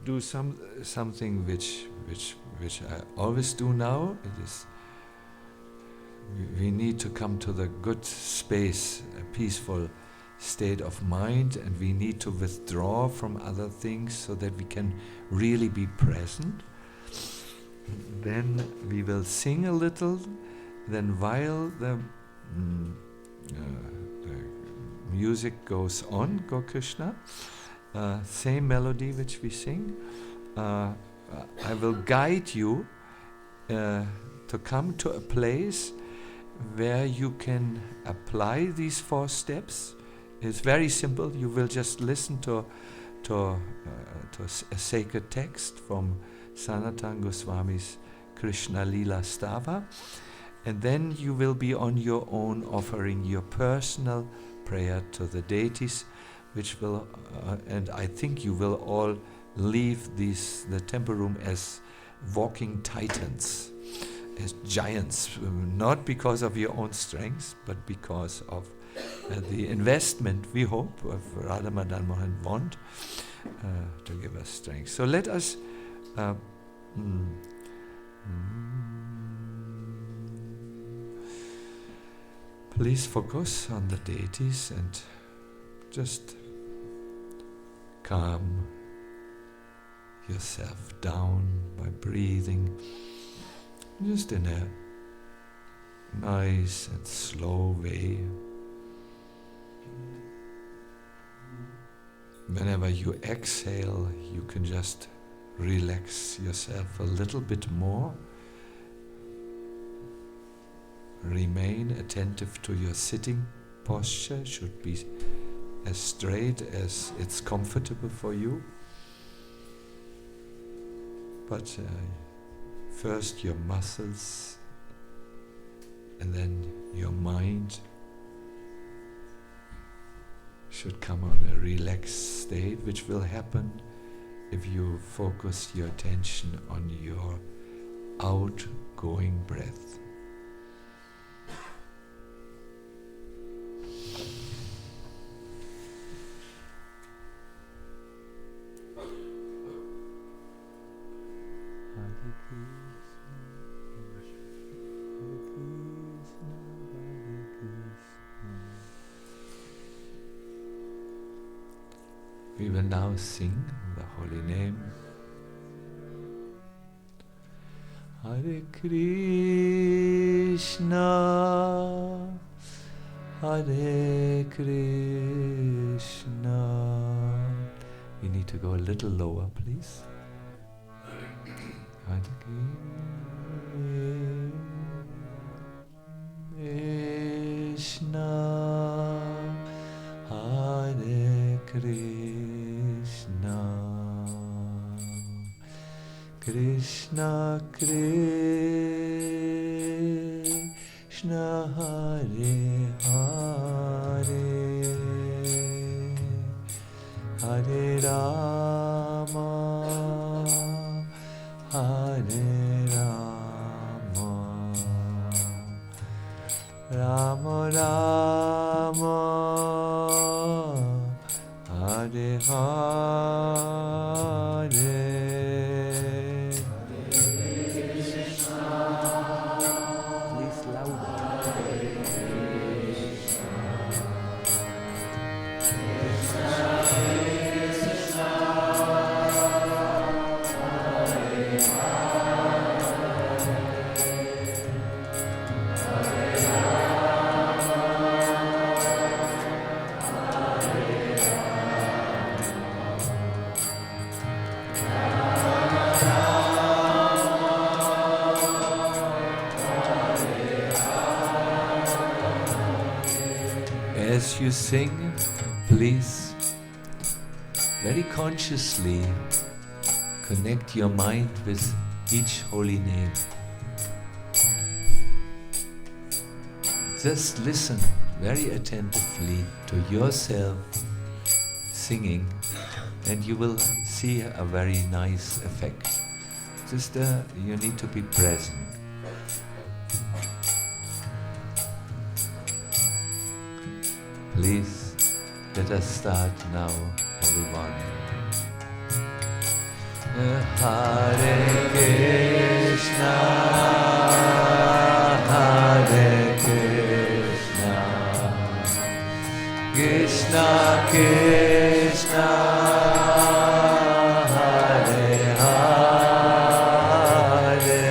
do something which I always do now. It is we need to come to the good space, a peaceful state of mind, and we need to withdraw from other things so that we can really be present. then we will sing a little. Then while the music goes on, Go Krishna, same melody which we sing, I will guide you to come to a place where you can apply these 4 steps. It's very simple. You will just listen to a sacred text from Sacinandana Goswami's Krishna Lila Stava, and then you will be on your own offering your personal prayer to the deities, which will, and I think you will all leave the temple room as walking titans, as giants, not because of your own strength, but because of the investment, we hope, of Radha Madan Mohan want to give us strength. So let us please focus on the deities and just calm yourself down by breathing just in a nice and slow way. Whenever you exhale, you can just relax yourself a little bit more. Remain attentive to your sitting posture. Should be as straight as it's comfortable for you. But first your muscles and then your mind should come on a relaxed state, which will happen if you focus your attention on your outgoing breath. We will now sing the holy name. Hare Krishna, Hare Krishna. We need to go a little lower, please. Hare Krishna, Hare Krishna, Krishna Krishna, Hare Hare, Hare Rama, Hare Rama, Rama Rama, Hare Hare. As you sing, please very consciously connect your mind with each holy name. Just listen very attentively to yourself singing, and you will see a very nice effect. Just you need to be present. Please, let us start now, everyone. Hare Krishna, Hare Krishna, Krishna Krishna, Hare Hare,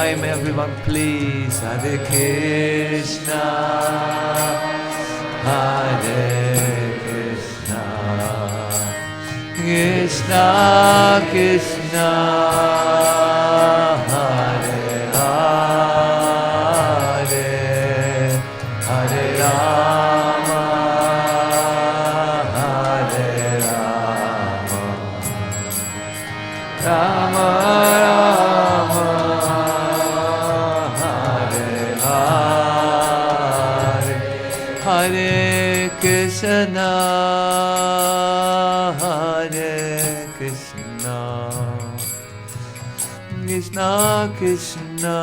time, everyone, please. Hare Krishna, Hare Krishna, Krishna Krishna, Hare Hare, Hare Rama, Hare Rama, Rama Hare Krishna, Hare Krishna, Krishna Krishna,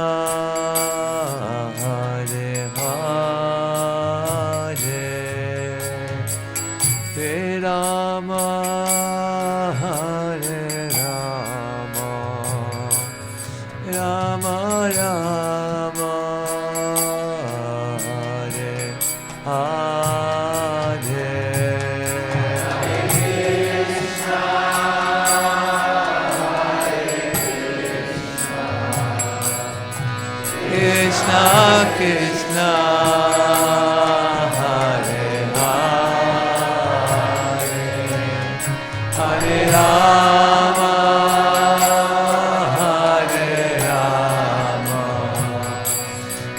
Hare Hare, Hare Rama, Hare Rama, Rama Rama, Hare Hare, Hare Krishna, Krishna Krishna, Hare Hare, Hare Rama, Hare Rama,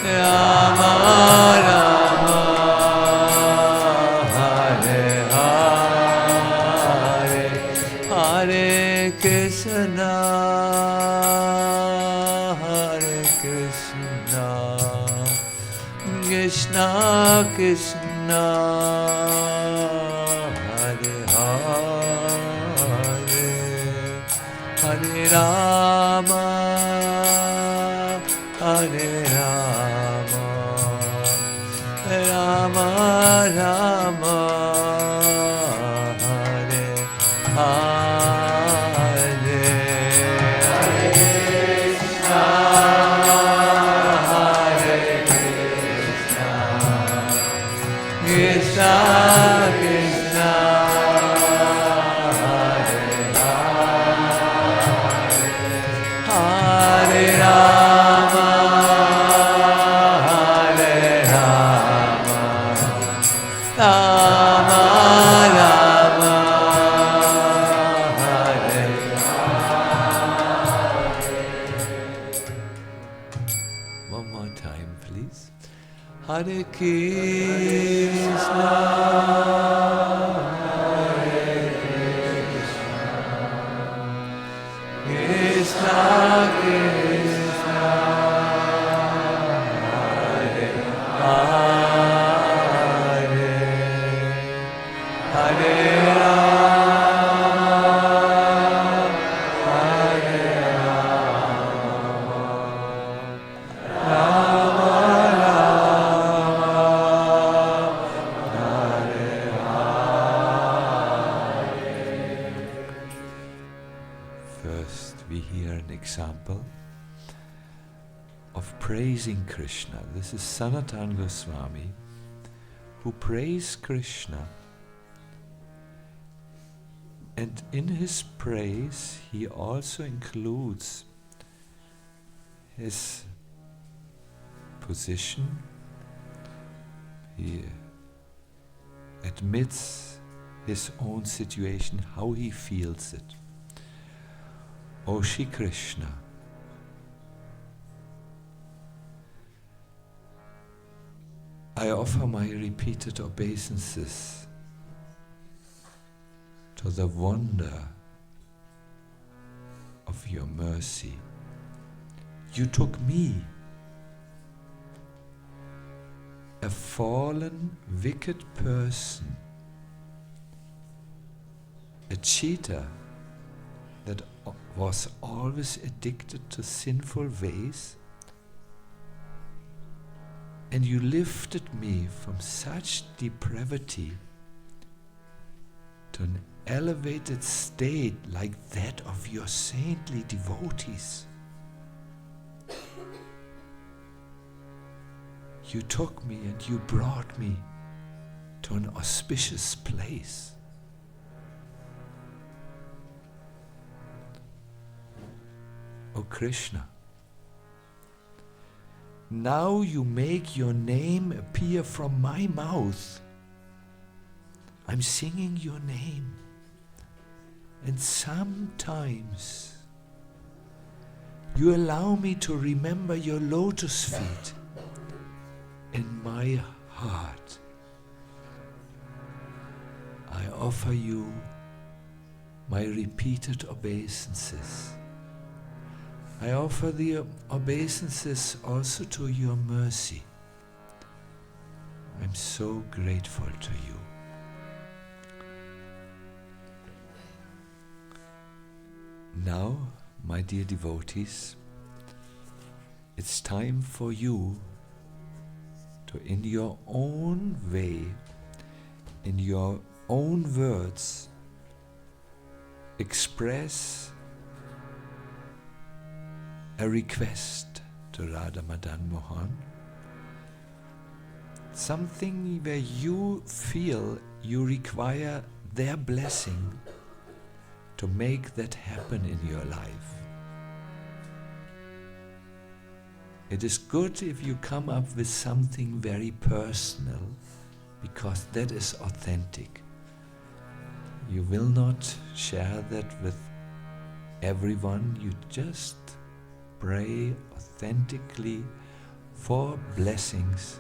Rama Rama, Hare Hare, Hare Krishna, Hare Krishna, Krishna Krishna, Hare Hare, Hare Rama, Hare Rama, Rama Rama, Hare Hare, Hare Krishna, Hare Krishna, Krishna Krishna, Hare Hare, Hare Rama, Hare Rama, Rama Rama, Hare Hare. One more time, please. Hare Krishna, Hare Krishna, Krishna Krishna, Hare Hare, Hare example of praising Krishna. This is Sacinandana Goswami, who praised Krishna, and in his praise he also includes his position. He admits his own situation, how he feels it. O Shri Krishna, I offer my repeated obeisances to the wonder of your mercy. You took me, a fallen, wicked person, a cheater that was always addicted to sinful ways, and you lifted me from such depravity to an elevated state like that of your saintly devotees. You took me and you brought me to an auspicious place. O Krishna, Now you make your name appear from my mouth. I'm singing your name. And sometimes you allow me to remember your lotus feet in my heart. I offer you my repeated obeisances. I offer the obeisances also to your mercy. I'm so grateful to you. Now, my dear devotees, it's time for you to, in your own way, in your own words, express a request to Radha Madan Mohan, something where you feel you require their blessing to make that happen in your life. It is good if you come up with something very personal, because that is authentic. You will not share that with everyone. You just pray authentically for blessings,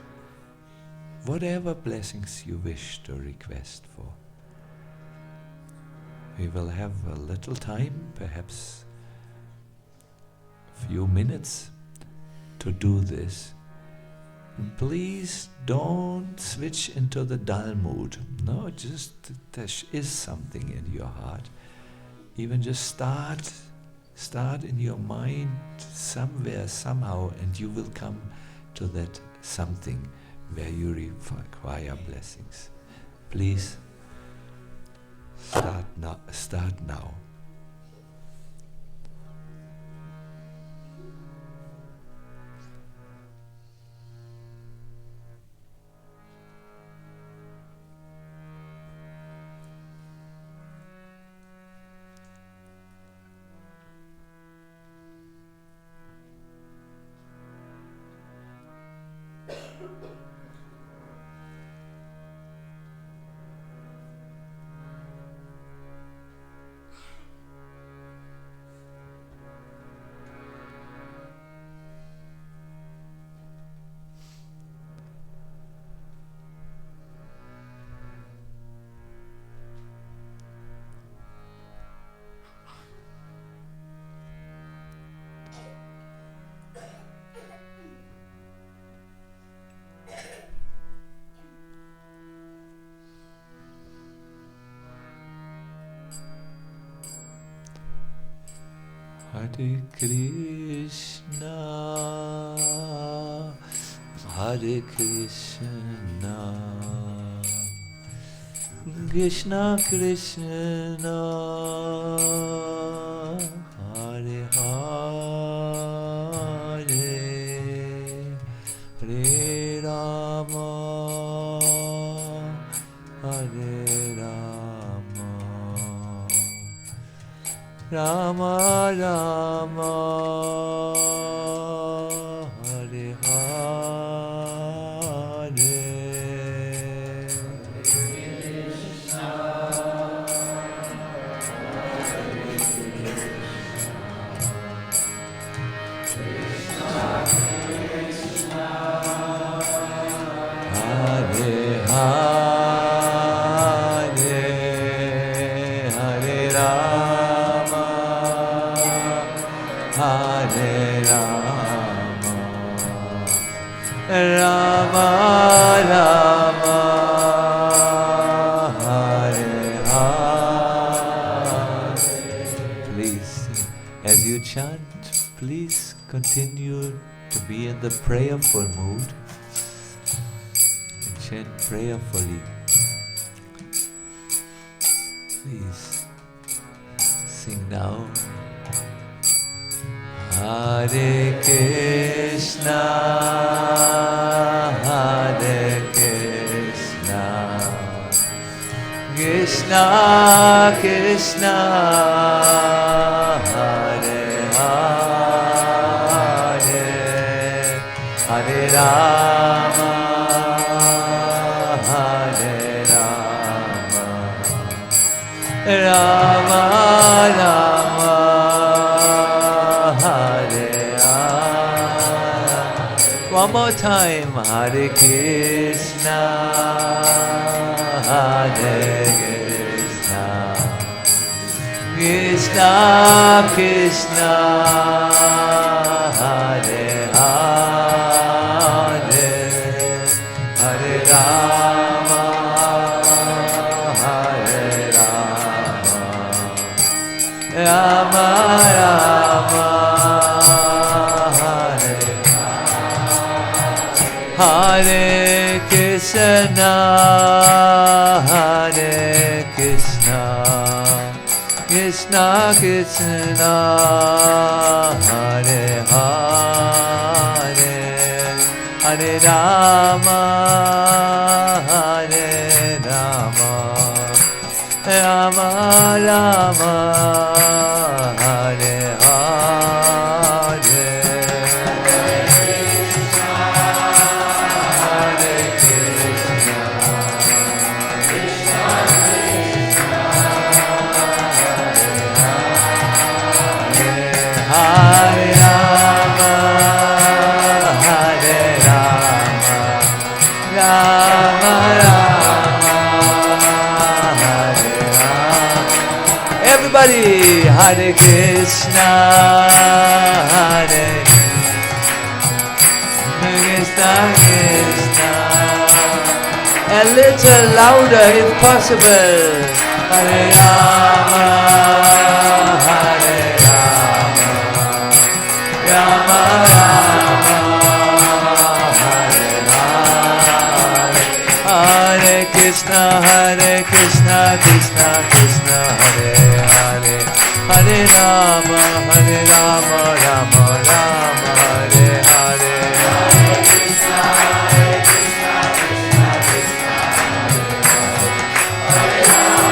whatever blessings you wish to request for. We will have a little time, perhaps a few minutes, to do this. And please don't switch into the dull mood. No, just there is something in your heart. Even just start in your mind somewhere, somehow, and you will come to that something where you require blessings. Please start now. Hare Krishna, Hare Krishna, Krishna Krishna, Hare Hare, Hare Rama, Hare Rama, Rama Rama, Hare Hare, Krishna, Krishna, Krishna, Hare Hare, Hare Rama, Hare Rama, Rama Rama, Hare Hare. Please, as you chant, please continue to be in the prayerful mood and chant prayerfully. Please sing now. Hare Krishna, Hare Krishna, Krishna Krishna, Hare Hare, Hare Hare Rama, Rama Rama, Hare Rama. One more time, Hare Krishna, Hare Krishna, Krishna Krishna, Hare Hare, Hare Rama, Hare Rama, Rama Rama, Hare Hare Krishna, Hare Krishna, Krishna Krishna, Hare Hare, Hare Rama, Hare Rama, Rama Rama, Hare Hare. Hare Rama, Hare Rama, Rama Rama, Hare Rama. Everybody, Hare Krishna, Hare Krishna, Krishna. A little louder if possible. Hare Rama, Hare Rama, Rama Rama, Hare Hare. Hare Krishna, Krishna Krishna, Hare Hare. Hare Rama, Rama Rama, Hare Hare. Hare Krishna, Krishna Krishna, Hare Rama,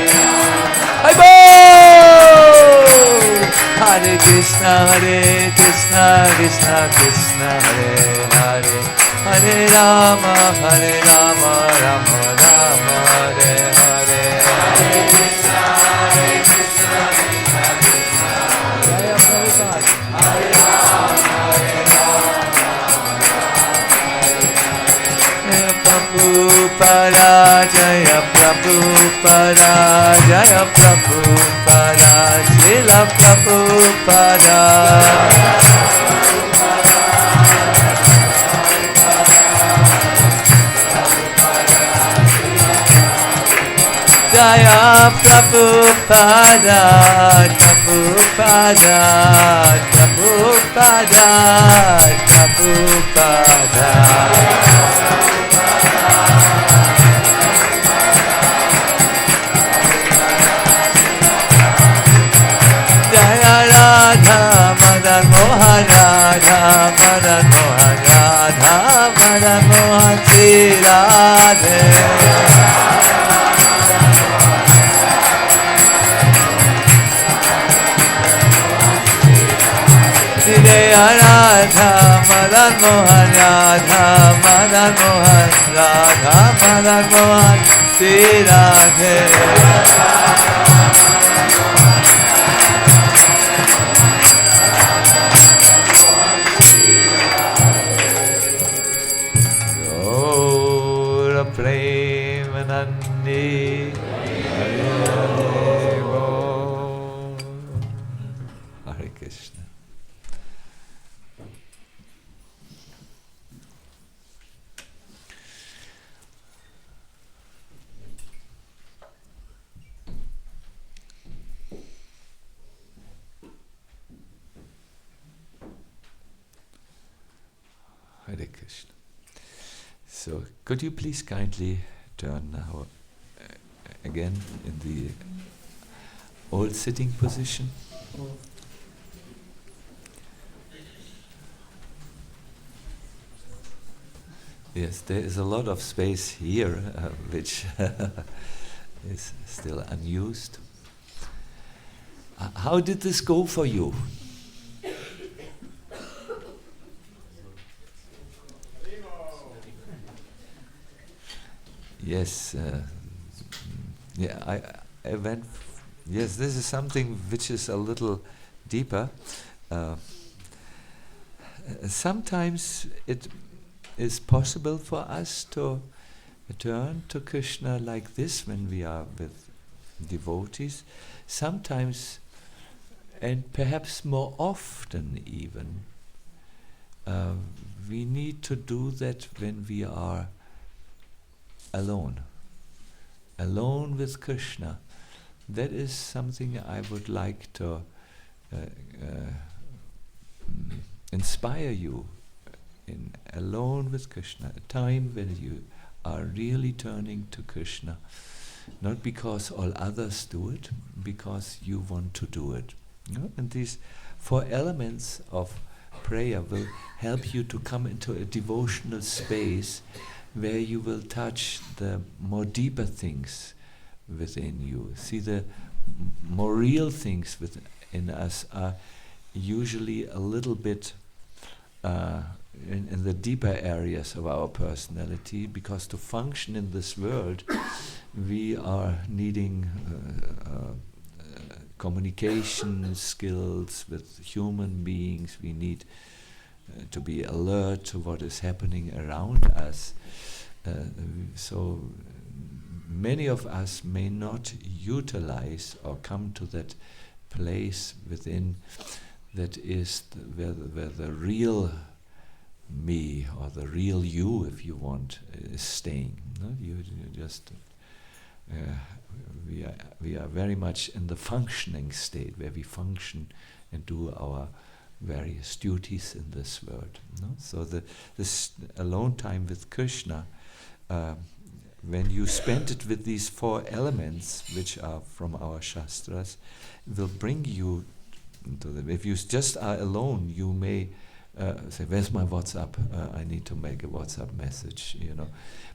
Rama. Hare Krishna, Krishna Krishna, Hare Hare. Hare Rama, Rama Rama, Hare Hare. Hare Krishna, Krishna Krishna, Jaya Prabhupada. Hare Rama, Jaya Prabhupada, Jaya Prabhupada, Jaya Prabhupada, Srila Prabhupada. Jaya Prabhupada, Prabhupada, Prabhupada, Prabhupada. Jaya Radha Madan Mohan, Radha Madan Mohan, Radha Madan Mohan, Sri Radhe. Jaya Radha Madan Mohan, Radha Madan Mohan, Radha Madan Mohan, Sri Radhe. Gaura Premanandi, Hare Hare Krishna. Hare Krishna. So, could you please kindly turn now again in the old sitting position? Yes, there is a lot of space here which is still unused. How did this go for you? Yes, yeah, I went. Yes, this is something which is a little deeper. Sometimes it is possible for us to turn to Krishna like this when we are with devotees. Sometimes, and perhaps more often even, we need to do that when we are alone with Krishna. That is something I would like to inspire you in alone with Krishna, a time when you are really turning to Krishna, not because all others do it, because you want to do it. You know? And these 4 elements of prayer will help you to come into a devotional space where you will touch the more deeper things within you. See, the more real things within us are usually a little bit in the deeper areas of our personality, because to function in this world we are needing communication skills with human beings. We need to be alert to what is happening around us. So many of us may not utilize or come to that place within that is where the real me, or the real you, if you want, is staying. No? You just we are very much in the functioning state, where we function and do our various duties in this world. No? So this alone time with Krishna, when you spend it with these 4 elements, which are from our Shastras, will bring you to them. If you just are alone, you may say, "Where's my WhatsApp? I need to make a WhatsApp message." You know,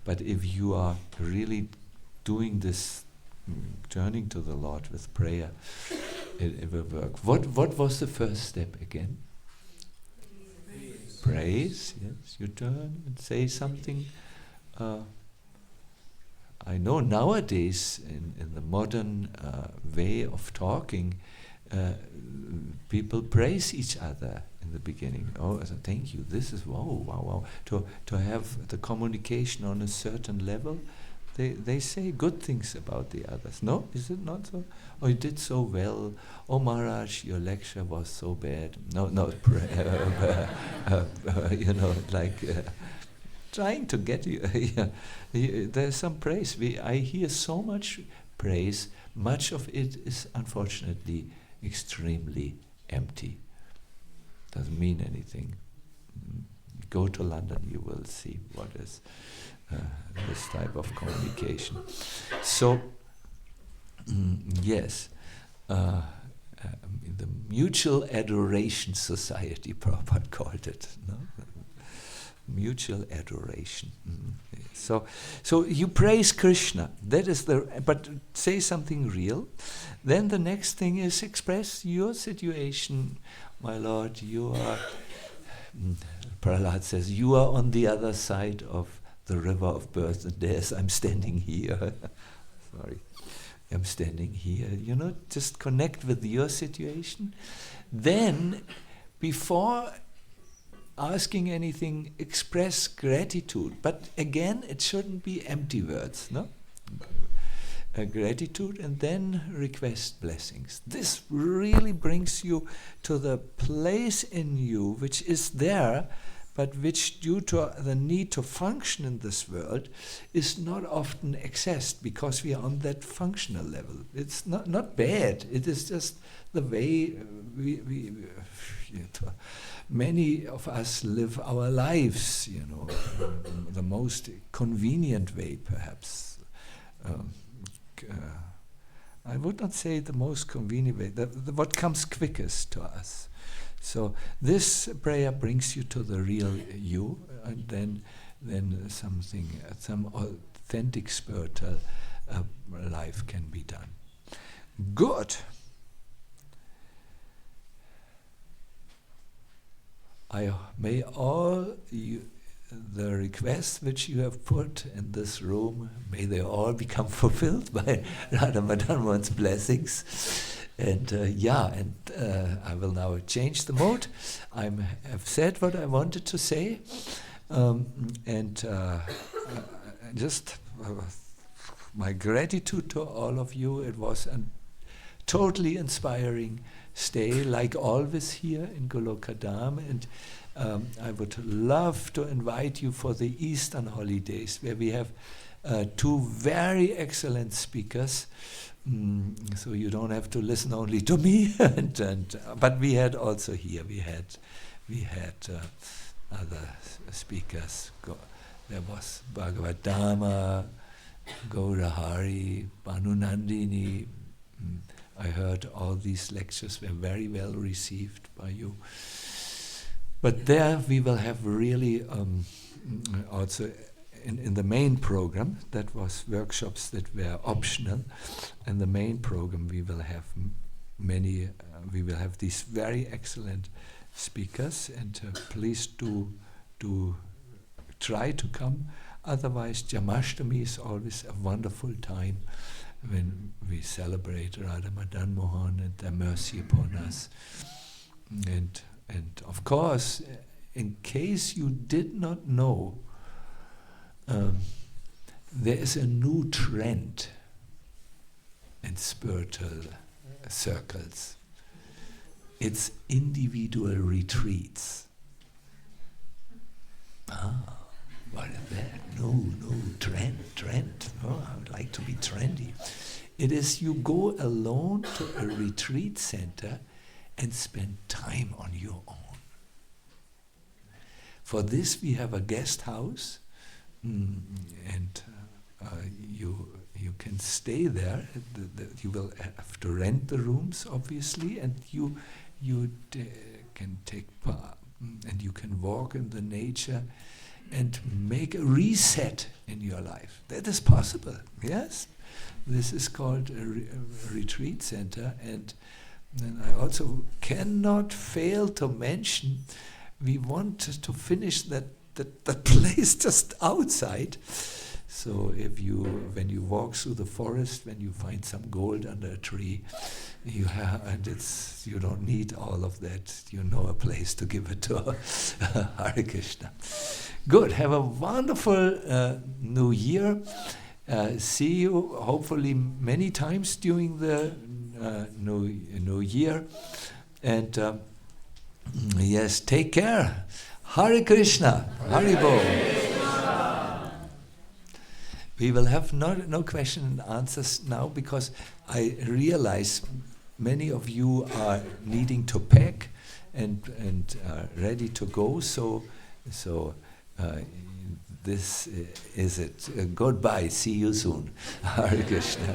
but if you are really doing this, turning to the Lord with prayer, it will work. What was the first step again? Praise. Yes, you turn and say something. I know nowadays in the modern way of talking, people praise each other in the beginning. Oh, thank you. This is wow. To have the communication on a certain level, they say good things about the others. No, is it not so? Oh, you did so well. Oh, Maharaj, your lecture was so bad. No, you know, like trying to get you. There's some praise. I hear so much praise. Much of it is unfortunately extremely empty. Doesn't mean anything. Go to London, you will see what is this type of communication. So, yes, the Mutual Adoration Society, Prabhupada called it. No? Mutual adoration. So you praise Krishna. That is but say something real. Then the next thing is express your situation. My Lord, you are, Prahlad says, you are on the other side of the river of birth and death. I'm standing here. Sorry. I'm standing here. You know, just connect with your situation. Then, before asking anything, express gratitude. But again, it shouldn't be empty words, no? Gratitude, and then request blessings. This really brings you to the place in you which is there, but which, due to the need to function in this world, is not often accessed because we are on that functional level. It's not bad. It is just the way many of us live our lives, you know, the most convenient way, perhaps. I would not say the most convenient way, what comes quickest to us. So this prayer brings you to the real you, and then some authentic spiritual life can be done. Good. May all you the requests which you have put in this room, may they all become fulfilled by Radha Madan Mohan's blessings. And I will now change the mode. I have said what I wanted to say, just my gratitude to all of you. It was a totally inspiring stay, like always here in Golokadam, and I would love to invite you for the Eastern holidays, where we have two very excellent speakers. So you don't have to listen only to me, but we had also here. We had other speakers. There was Bhagavad Dhamma, Gaurahari, Bhanunandini. I heard all these lectures were very well received by you. But there we will have really also in the main program, that was workshops that were optional. In the main program we will have we will have these very excellent speakers, and please do try to come. Otherwise, Jamashtami is always a wonderful time when we celebrate Radha Madan Mohan and their mercy upon us. And of course, in case you did not know, there is a new trend in spiritual circles. It's individual retreats. What is that? No, trend. Oh, I would like to be trendy. It is you go alone to a retreat center and spend time on your own. For this we have a guest house, and you can stay there. You will have to rent the rooms, obviously, and you can take part, and you can walk in the nature and make a reset in your life. That is possible, yes? This is called a retreat center, and I also cannot fail to mention we want to finish that place just outside. So when you walk through the forest, when you find some gold under a tree, you don't need all of that. You know a place to give it to. Hare Krishna. Good. Have a wonderful New Year. See you hopefully many times during the New Year. And yes, take care. Hare Krishna. Haribol. We will have no question and answers now, because I realize many of you are needing to pack and are ready to go. So this is it. Goodbye. See you soon. Hare Krishna.